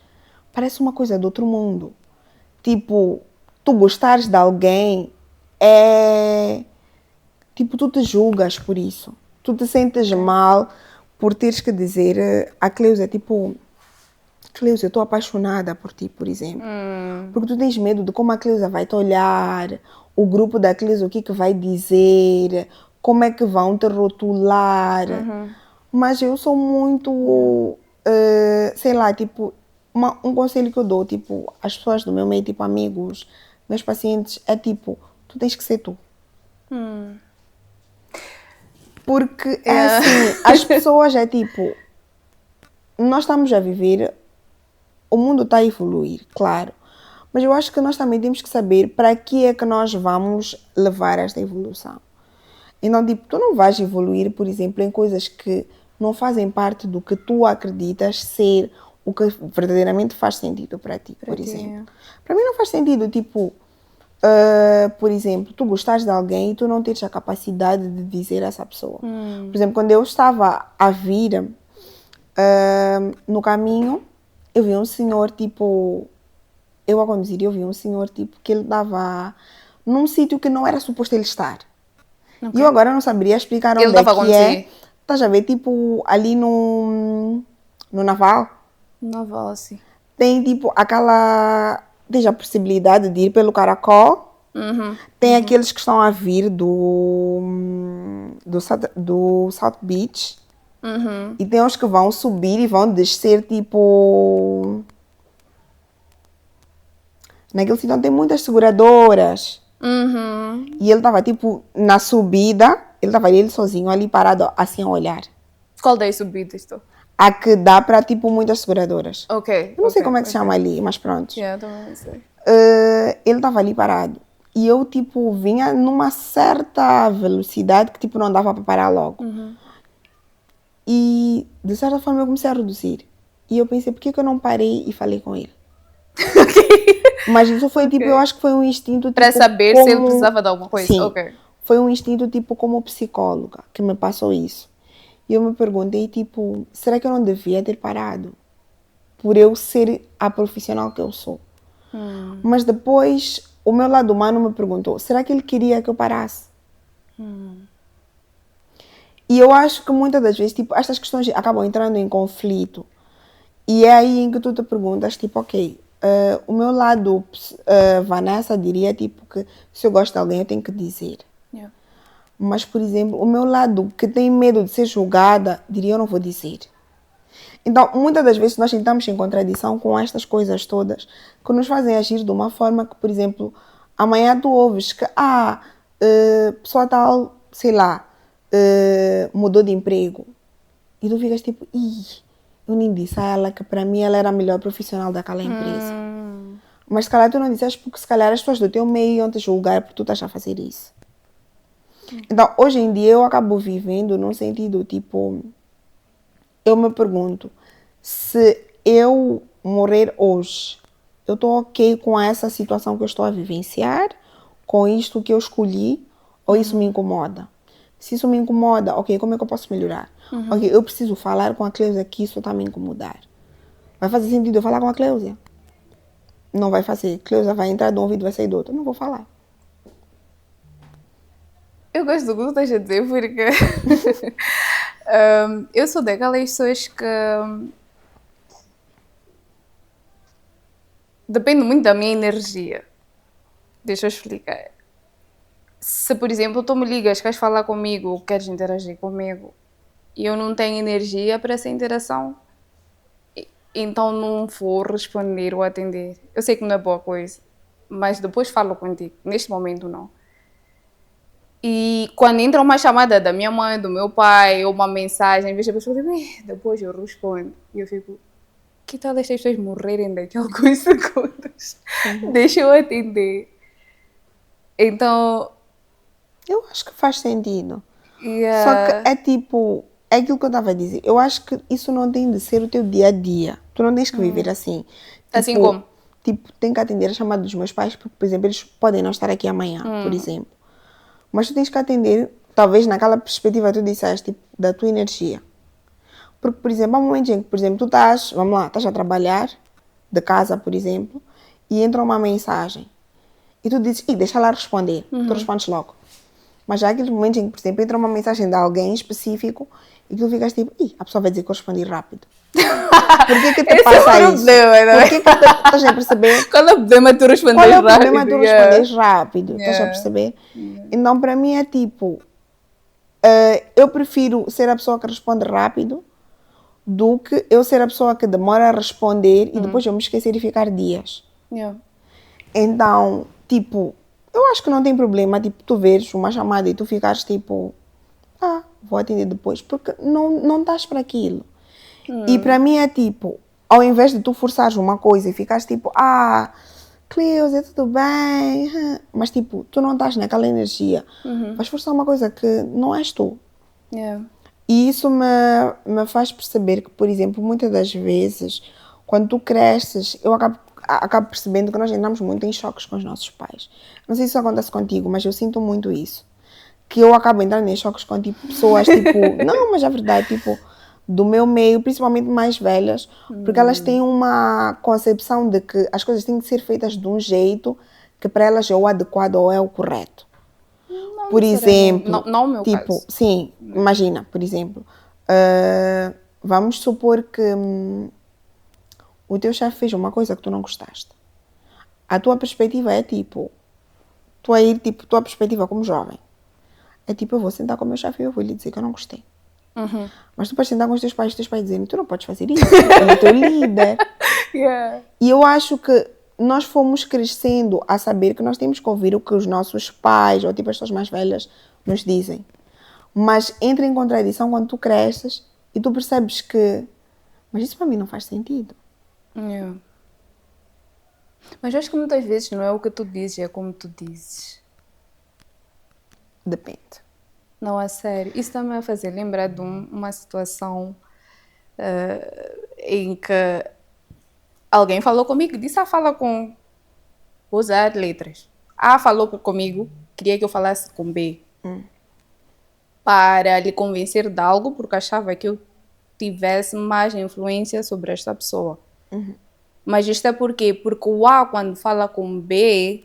parece uma coisa do outro mundo. Tipo, tu gostares de alguém é. Tipo, tu te julgas por isso. Tu te sentes mal por teres que dizer a Cleusa, tipo, Cleusa, eu estou apaixonada por ti, por exemplo. Porque tu tens medo de como a Cleusa vai te olhar, o grupo da Cleusa, o que vai dizer, como é que vão te rotular. Mas eu sou muito, sei lá, tipo, um conselho que eu dou, tipo, às pessoas do meu meio, tipo, amigos, meus pacientes, é tipo, tu tens que ser tu. Porque é assim, as pessoas é tipo, nós estamos a viver, o mundo está a evoluir, claro. Mas eu acho que nós também temos que saber para que é que nós vamos levar esta evolução. Então, tipo, tu não vais evoluir, por exemplo, em coisas que não fazem parte do que tu acreditas ser o que verdadeiramente faz sentido para ti, por exemplo. Para mim não faz sentido, tipo, por exemplo, tu gostares de alguém e tu não tens a capacidade de dizer a essa pessoa. Por exemplo, quando eu estava a vir no caminho, eu vi um senhor, tipo, eu a conduzir, eu vi um senhor, tipo, que ele estava num sítio que não era suposto ele estar. E eu agora não saberia explicar onde é que é. Estás a ver, tipo, ali no Naval. Naval, sim. Tem, tipo, aquela... Tens a possibilidade de ir pelo Caracol. Tem aqueles que estão a vir do South Beach. E tem os que vão subir e vão descer, tipo... Naquele sítio onde tem muitas seguradoras. E ele estava, tipo, na subida. Ele estava ele sozinho ali parado, assim, a olhar. Qual das subidas tu? A que dá para, tipo, muitas seguradoras. Ok. Eu não sei como é que se chama ali, mas pronto. Também não sei. Ele estava ali parado. E eu, tipo, vinha numa certa velocidade que, tipo, não dava para parar logo. E, de certa forma, eu comecei a reduzir. E eu pensei, por que eu não parei e falei com ele? Mas isso foi, tipo, eu acho que foi um instinto, tipo... Para saber se ele precisava de alguma coisa? Sim. Ok. Foi um instinto, tipo, como psicóloga, que me passou isso. E eu me perguntei, tipo, será que eu não devia ter parado? Por eu ser a profissional que eu sou. Mas depois, o meu lado humano me perguntou, será que ele queria que eu parasse? E eu acho que muitas das vezes, tipo, estas questões acabam entrando em conflito. E é aí em que tu te perguntas, tipo, ok, o meu lado, Vanessa, diria, tipo, que se eu gosto de alguém, eu tenho que dizer. Yeah. Mas, por exemplo, o meu lado, que tem medo de ser julgada, diria, eu não vou dizer. Então, muitas das vezes nós entramos em contradição com estas coisas todas que nos fazem agir de uma forma que, por exemplo, amanhã tu ouves que, pessoa tal, sei lá, mudou de emprego. E tu ficas tipo, eu nem disse a ela que para mim ela era a melhor profissional daquela empresa. Mas se calhar tu não disseste porque se calhar as pessoas do teu meio iam te julgar porque tu estás a fazer isso. Então, hoje em dia eu acabo vivendo num sentido tipo... Eu me pergunto, se eu morrer hoje, eu estou ok com essa situação que eu estou a vivenciar, com isto que eu escolhi, ou isso me incomoda? Se isso me incomoda, ok, como é que eu posso melhorar? Ok, eu preciso falar com a Cleusa que isso está a me incomodar. Vai fazer sentido eu falar com a Cleusa? Não vai fazer. Cleusa vai entrar de um ouvido e vai sair do outro. Não vou falar. Eu gosto do que tu estás a dizer porque eu sou daquelas pessoas que depende muito da minha energia. Deixa eu explicar. Se, por exemplo, tu me ligas, queres falar comigo, queres interagir comigo, e eu não tenho energia para essa interação, então não vou responder ou atender. Eu sei que não é boa coisa, mas depois falo contigo. Neste momento, não. E quando entra uma chamada da minha mãe, do meu pai, ou uma mensagem, vejo a pessoa dizer, depois eu respondo. E eu fico, que tal estas pessoas morrerem daqui a alguns segundos? Deixa eu atender. Então... Eu acho que faz sentido. Yeah. Só que é tipo, é aquilo que eu estava a dizer. Eu acho que isso não tem de ser o teu dia a dia. Tu não tens que viver assim. Assim Tipo, como? Tipo, tenho que atender a chamada dos meus pais, porque, por exemplo, eles podem não estar aqui amanhã, por exemplo. Mas tu tens que atender, talvez naquela perspectiva que tu disseste, tipo, da tua energia. Porque, por exemplo, há momentos em que, por exemplo, tu estás, vamos lá, estás a trabalhar, de casa, por exemplo, e entra uma mensagem. E tu dizes, deixa lá responder. Tu respondes logo. Mas há aqueles momentos em que, por exemplo, entra uma mensagem de alguém específico e tu ficas tipo, a pessoa vai dizer que eu respondi rápido. Por que te passa isso? Por que estás a perceber? Qual é o problema tu respondes rápido? Qual é o problema tu respondes rápido? Estás a perceber? Então, para mim é tipo, eu prefiro ser a pessoa que responde rápido do que eu ser a pessoa que demora a responder e depois eu me esquecer e ficar dias. Então, tipo, eu acho que não tem problema, tipo, tu veres uma chamada e tu ficares tipo, vou atender depois, porque não estás para aquilo. E para mim é tipo, ao invés de tu forçares uma coisa e ficares tipo, Cleusa, tudo bem, mas tipo, tu não estás naquela energia, vais forçar uma coisa que não és tu. E isso me faz perceber que, por exemplo, muitas das vezes, quando tu cresces, eu acabo percebendo que nós entramos muito em choques com os nossos pais. Não sei se isso acontece contigo, mas eu sinto muito isso. Que eu acabo entrando em choques com tipo, pessoas, tipo, não, mas é verdade, tipo, do meu meio, principalmente mais velhas, porque elas têm uma concepção de que as coisas têm que ser feitas de um jeito que para elas é o adequado ou é o correto. Não, por exemplo, não o meu tipo, caso. Sim, imagina, por exemplo, vamos supor que o teu chefe fez uma coisa que tu não gostaste. A tua perspectiva é tipo, tua perspectiva como jovem, é tipo, eu vou sentar com o meu chefe e eu vou lhe dizer que eu não gostei. Mas tu podes sentar com os teus pais dizendo, tu não podes fazer isso, ele é o teu líder. E eu acho que nós fomos crescendo a saber que nós temos que ouvir o que os nossos pais ou tipo as pessoas mais velhas nos dizem. Mas entra em contradição quando tu cresces e tu percebes que, mas isso para mim não faz sentido. Mas eu acho que muitas vezes não é o que tu dizes, é como tu dizes. Depende. Não, a sério. Isso também vai fazer lembrar de uma situação em que alguém falou comigo, disse, fala com... Vou usar letras. A falou comigo, queria que eu falasse com B. Para lhe convencer de algo, porque achava que eu tivesse mais influência sobre esta pessoa. Mas isto é por quê? Porque o A, quando fala com B,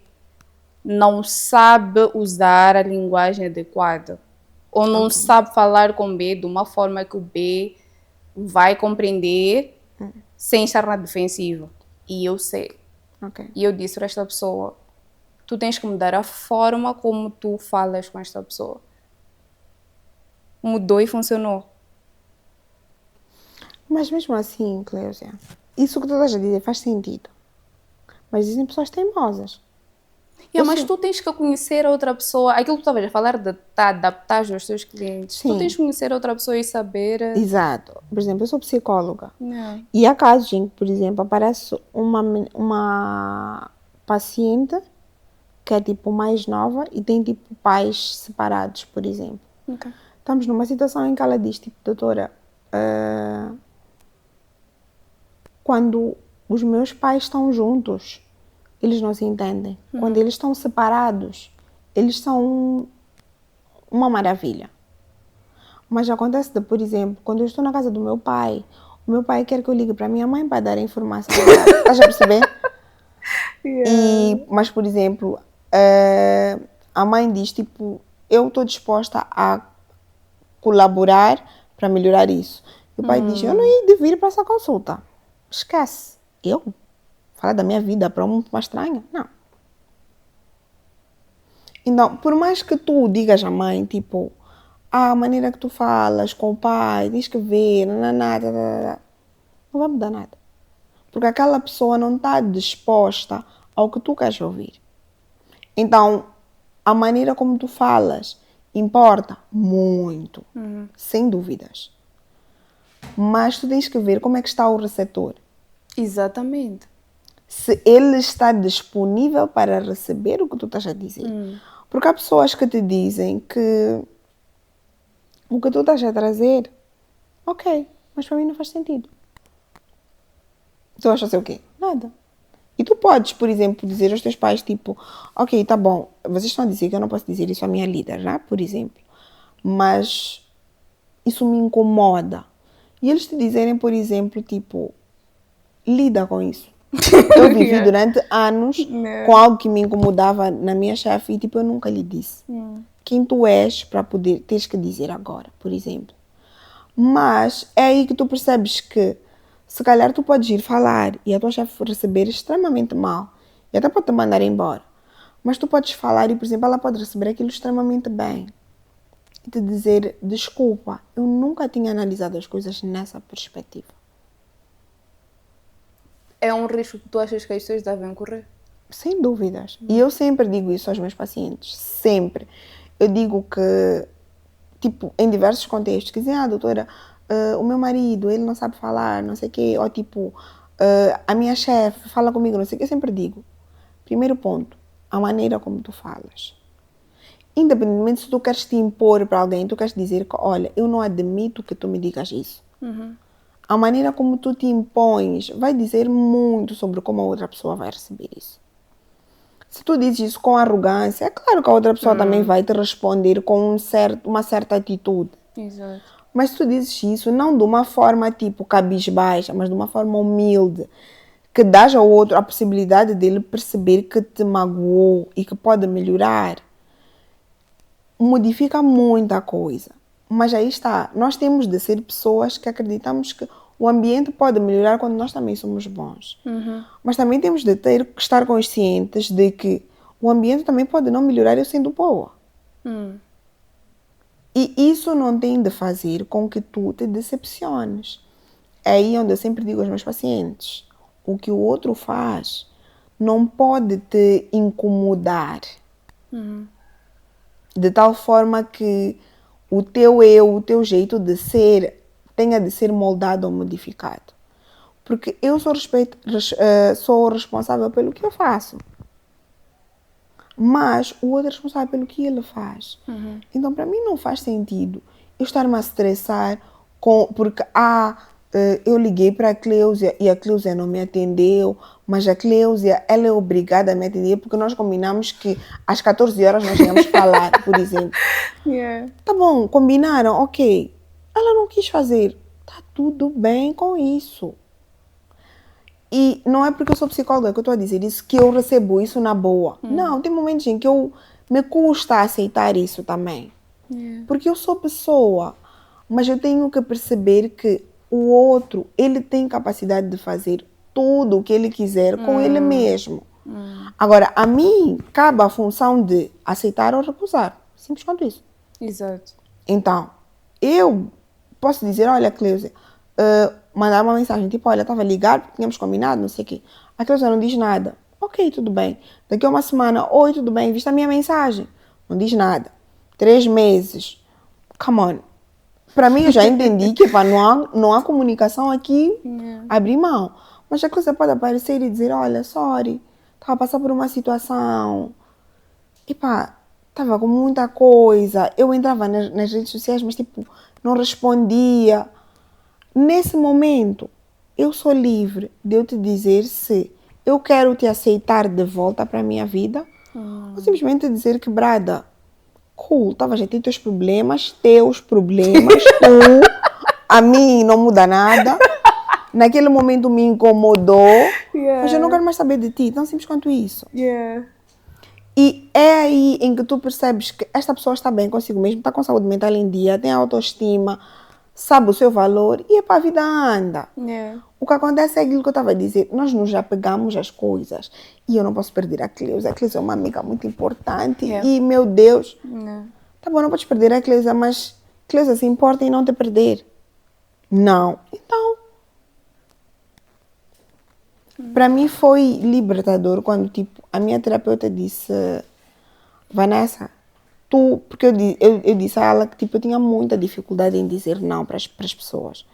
não sabe usar a linguagem adequada. Ou não sabe falar com B de uma forma que o B vai compreender sem estar na defensiva. E eu sei. E eu disse para esta pessoa, tu tens que mudar a forma como tu falas com esta pessoa. Mudou e funcionou. Mas mesmo assim, Cleusa, isso que tu estás a dizer faz sentido. Mas existem pessoas teimosas. Mas tu tens que conhecer a outra pessoa. Aquilo que tu estavas a falar de adaptar aos teus clientes. Tu tens que conhecer a outra pessoa e saber... Exato. Por exemplo, eu sou psicóloga. E há casos em que, por exemplo, aparece uma paciente que é tipo mais nova e tem tipo pais separados, por exemplo. Estamos numa situação em que ela diz, tipo, doutora, quando os meus pais estão juntos, eles não se entendem. Quando eles estão separados, eles são uma maravilha. Mas acontece de, por exemplo, quando eu estou na casa do meu pai, o meu pai quer que eu ligue para a minha mãe para dar a informação. Estás a perceber? Mas, por exemplo, a mãe diz, tipo, eu estou disposta a colaborar para melhorar isso. E o pai diz, eu não ia de vir para essa consulta. Esquece. Eu? Falar da minha vida para uma estranha? Não. Então, por mais que tu digas à mãe, tipo, a maneira que tu falas com o pai, tens que ver, nada, não vai mudar nada. Porque aquela pessoa não está disposta ao que tu queres ouvir. Então, a maneira como tu falas importa muito, sem dúvidas. Mas tu tens que ver como é que está o receptor. Exatamente. Se ele está disponível para receber o que tu estás a dizer. Porque há pessoas que te dizem que o que tu estás a trazer, ok, mas para mim não faz sentido. Tu vais fazer o quê? Nada. E tu podes, por exemplo, dizer aos teus pais, tipo, ok, tá bom, vocês estão a dizer que eu não posso dizer isso à minha líder, né? Por exemplo. Mas isso me incomoda. E eles te dizerem, por exemplo, tipo, lida com isso. Eu vivi durante anos com algo que me incomodava na minha chefe e, tipo, eu nunca lhe disse. Quem tu és para poder, tens que dizer agora, por exemplo. Mas é aí que tu percebes que se calhar tu podes ir falar e a tua chefe receber extremamente mal e até pode te mandar embora. Mas tu podes falar e, por exemplo, ela pode receber aquilo extremamente bem e te dizer, desculpa, eu nunca tinha analisado as coisas nessa perspectiva. É um risco que tu achas que as pessoas devem correr? Sem dúvidas. E eu sempre digo isso aos meus pacientes. Sempre. Eu digo que, tipo, em diversos contextos, que dizem, doutora, o meu marido, ele não sabe falar, não sei o quê. Ou tipo, a minha chefe fala comigo, não sei o quê. Eu sempre digo, primeiro ponto, a maneira como tu falas. Independentemente se tu queres te impor para alguém, tu queres dizer que, olha, eu não admito que tu me digas isso. A maneira como tu te impões vai dizer muito sobre como a outra pessoa vai receber isso. Se tu dizes isso com arrogância, é claro que a outra pessoa também vai te responder com uma certa atitude. Exato. Mas se tu dizes isso não de uma forma tipo cabisbaixa, mas de uma forma humilde, que dás ao outro a possibilidade dele perceber que te magoou e que pode melhorar, modifica muita coisa. Mas aí está, nós temos de ser pessoas que acreditamos que o ambiente pode melhorar quando nós também somos bons. Mas também temos de estar conscientes de que o ambiente também pode não melhorar eu sendo boa. E isso não tem de fazer com que tu te decepciones. É aí onde eu sempre digo aos meus pacientes, o que o outro faz não pode te incomodar. De tal forma que o teu eu, o teu jeito de ser, tenha de ser moldado ou modificado. Porque eu sou responsável pelo que eu faço. Mas o outro é responsável pelo que ele faz. Então, para mim, não faz sentido eu estar-me a estressar porque eu liguei para a Cleusia e a Cleusia não me atendeu, mas a Cleusia, ela é obrigada a me atender porque nós combinamos que às 14 horas nós íamos falar, por exemplo. Tá bom, combinaram, ok. Ela não quis fazer. Tá tudo bem com isso. E não é porque eu sou psicóloga que eu estou a dizer isso, que eu recebo isso na boa. Não, tem momentos em que me custa aceitar isso também. Porque eu sou pessoa, mas eu tenho que perceber que o outro, ele tem capacidade de fazer tudo o que ele quiser com ele mesmo. Agora, a mim, cabe a função de aceitar ou recusar. Simples quanto isso. Exato. Então, eu posso dizer, olha, Cleusia, mandar uma mensagem, tipo, olha, estava ligado, porque tínhamos combinado, não sei o quê. A Cleusia não diz nada. Ok, tudo bem. Daqui a uma semana, oi, tudo bem, viste a minha mensagem? Não diz nada. 3 meses. Come on. Para mim, eu já entendi que não há comunicação aqui, abrir mão. Mas a Cleusia pode aparecer e dizer, olha, sorry, estava a passar por uma situação. Estava com muita coisa. Eu entrava nas redes sociais, mas tipo, não respondia. Nesse momento, eu sou livre de eu te dizer se eu quero te aceitar de volta para a minha vida ou simplesmente dizer que, brada, cool, a gente tem teus problemas, tu, a mim não muda nada. Naquele momento me incomodou, mas eu não quero mais saber de ti, tão simples quanto isso. E é aí em que tu percebes que esta pessoa está bem consigo mesmo, está com saúde mental em dia, tem autoestima, sabe o seu valor e a vida anda. Yeah. O que acontece é aquilo que eu estava a dizer, nós nos apegamos às coisas e eu não posso perder a Cleusa. A Cleusa é uma amiga muito importante e, meu Deus, tá bom, não podes perder a Cleusa, mas Cleusa se importa em não te perder. Não. Então, para mim foi libertador quando, tipo, a minha terapeuta disse, Vanessa, porque eu disse a ela que, tipo, eu tinha muita dificuldade em dizer não para as pessoas.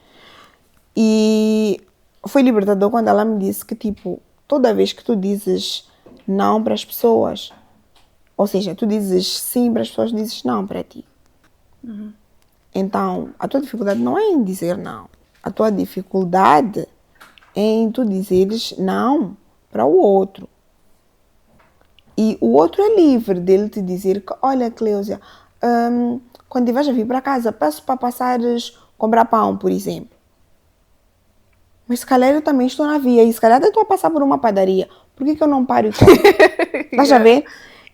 E foi libertador quando ela me disse que, tipo, toda vez que tu dizes não para as pessoas, ou seja, tu dizes sim para as pessoas, dizes não para ti. Então, a tua dificuldade não é em dizer não. A tua dificuldade é em tu dizeres não para o outro. E o outro é livre dele te dizer que, olha, Cleusa, quando tiveres a vir para casa, peço para passares comprar pão, por exemplo. Mas se calhar eu também estou na via e se calhar estou a passar por uma padaria. Por que eu não paro e compro? Estás a ver?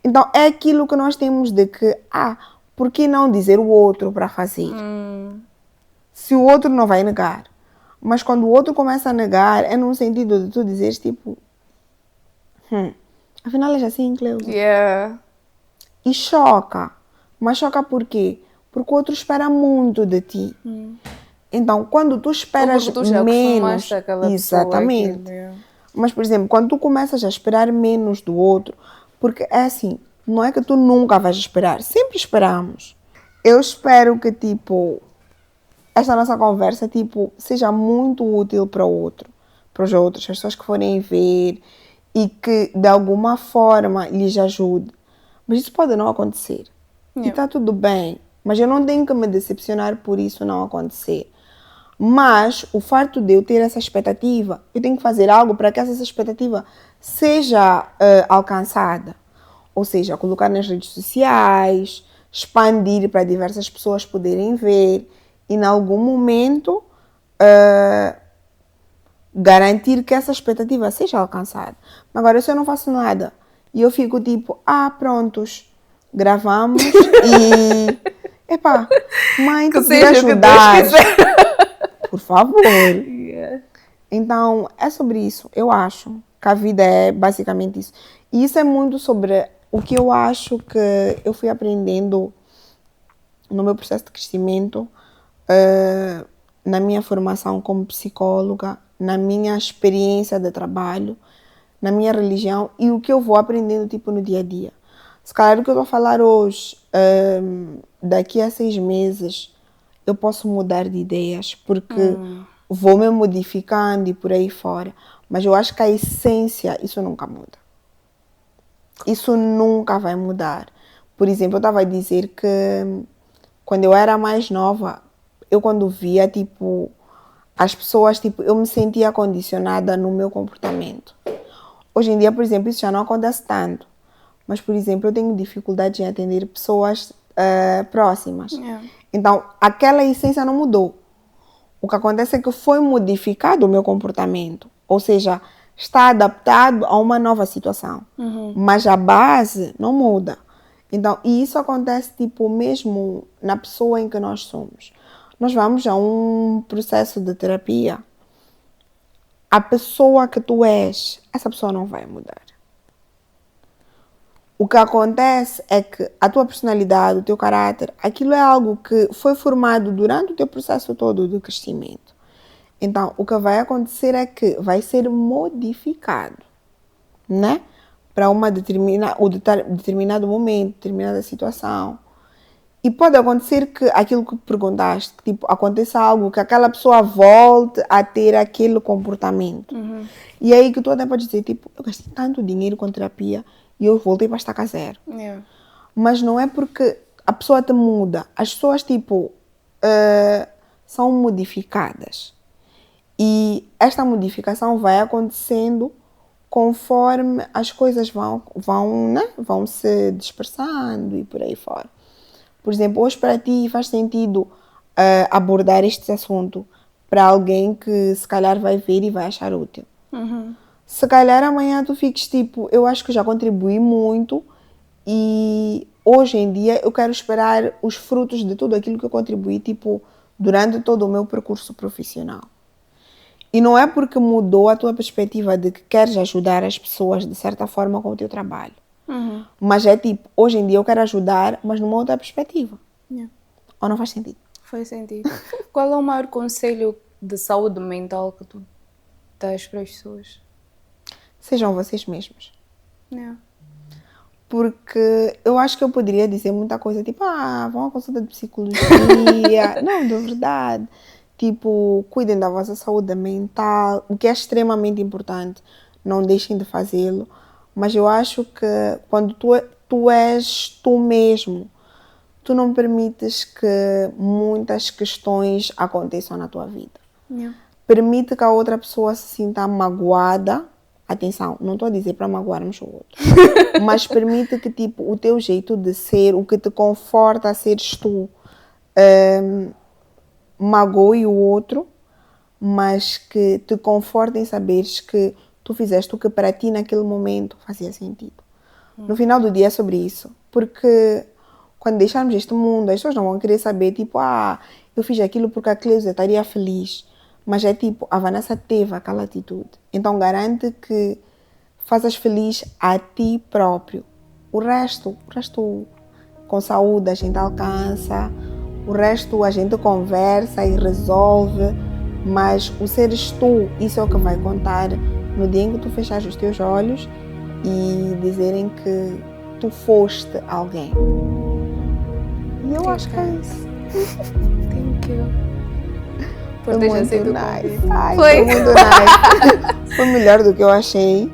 Então é aquilo que nós temos de que, por que não dizer o outro para fazer? Se o outro não vai negar. Mas quando o outro começa a negar, é num sentido de tu dizeres tipo, afinal é assim, Cleusa. Yeah. E choca. Mas choca por quê? Porque o outro espera muito de ti. Então, quando tu esperas tu já menos, exatamente. Pessoa, mas, por exemplo, quando tu começas a esperar menos do outro, porque é assim, não é que tu nunca vais esperar, sempre esperamos. Eu espero que, tipo, esta nossa conversa, tipo, seja muito útil para o outro, para os outros, as pessoas que forem ver e que, de alguma forma, lhes ajude. Mas isso pode não acontecer. E está tudo bem. Mas eu não tenho que me decepcionar por isso não acontecer. Mas o fato de eu ter essa expectativa, eu tenho que fazer algo para que essa expectativa seja alcançada. Ou seja, colocar nas redes sociais, expandir para diversas pessoas poderem ver e, em algum momento, garantir que essa expectativa seja alcançada. Agora, se eu não faço nada e eu fico tipo, prontos, gravamos e... Epá, mãe, tu podia ajudar. Por favor. Yeah. Então, é sobre isso. Eu acho que a vida é basicamente isso. E isso é muito sobre o que eu acho que eu fui aprendendo no meu processo de crescimento, na minha formação como psicóloga, na minha experiência de trabalho, na minha religião e o que eu vou aprendendo tipo no dia a dia. Se calhar o que eu estou a falar hoje, daqui a 6 meses, eu posso mudar de ideias, porque vou me modificando e por aí fora. Mas eu acho que a essência, isso nunca muda. Isso nunca vai mudar. Por exemplo, eu estava a dizer que quando eu era mais nova, eu quando via, tipo, as pessoas, tipo, eu me sentia condicionada no meu comportamento. Hoje em dia, por exemplo, isso já não acontece tanto. Mas, por exemplo, eu tenho dificuldade em atender pessoas próximas. Então, aquela essência não mudou. O que acontece é que foi modificado o meu comportamento. Ou seja, está adaptado a uma nova situação. Mas a base não muda. Então, e isso acontece, tipo, mesmo na pessoa em que nós somos. Nós vamos a um processo de terapia. A pessoa que tu és, essa pessoa não vai mudar. O que acontece é que a tua personalidade, o teu caráter, aquilo é algo que foi formado durante o teu processo todo de crescimento. Então, o que vai acontecer é que vai ser modificado, né? Para determinado momento, determinada situação. E pode acontecer que aquilo que perguntaste, que, tipo, aconteça algo, que aquela pessoa volte a ter aquele comportamento. E aí que tu até pode dizer, tipo, eu gastei tanto dinheiro com terapia e eu voltei para estaca zero. Mas não é porque a pessoa te muda. As pessoas, tipo, são modificadas. E esta modificação vai acontecendo conforme as coisas vão se dispersando e por aí fora. Por exemplo, hoje para ti faz sentido abordar este assunto para alguém que se calhar vai ver e vai achar útil. Se calhar amanhã tu fiques tipo, eu acho que já contribuí muito e hoje em dia eu quero esperar os frutos de tudo aquilo que eu contribuí, tipo, durante todo o meu percurso profissional. E não é porque mudou a tua perspectiva de que queres ajudar as pessoas de certa forma com o teu trabalho. Mas é tipo, hoje em dia eu quero ajudar, mas numa outra perspectiva. Ou não faz sentido? Faz sentido. Qual é o maior conselho de saúde mental que tu dás para as pessoas? Sejam vocês mesmos. Porque eu acho que eu poderia dizer muita coisa, tipo, vão à consulta de psicologia. Não, de verdade. Tipo, cuidem da vossa saúde mental, o que é extremamente importante. Não deixem de fazê-lo. Mas eu acho que quando tu és tu mesmo, tu não permites que muitas questões aconteçam na tua vida. Permite que a outra pessoa se sinta magoada. Atenção, não estou a dizer para magoarmos o outro. Mas permite que tipo, o teu jeito de ser, o que te conforta a seres tu, magoe o outro, mas que te conforta em saberes que tu fizeste o que para ti naquele momento fazia sentido. No final do dia é sobre isso. Porque quando deixarmos este mundo, as pessoas não vão querer saber, tipo, eu fiz aquilo porque a Cleusa estaria feliz. Mas é tipo, a Vanessa teve aquela atitude. Então garante que fazes feliz a ti próprio. O resto com saúde a gente alcança. O resto a gente conversa e resolve. Mas o seres tu, isso é o que vai contar no dia em que tu fechares os teus olhos e dizerem que tu foste alguém. E eu acho que é isso. Thank you. Foi muito nice. Foi muito nice. Foi melhor do que eu achei.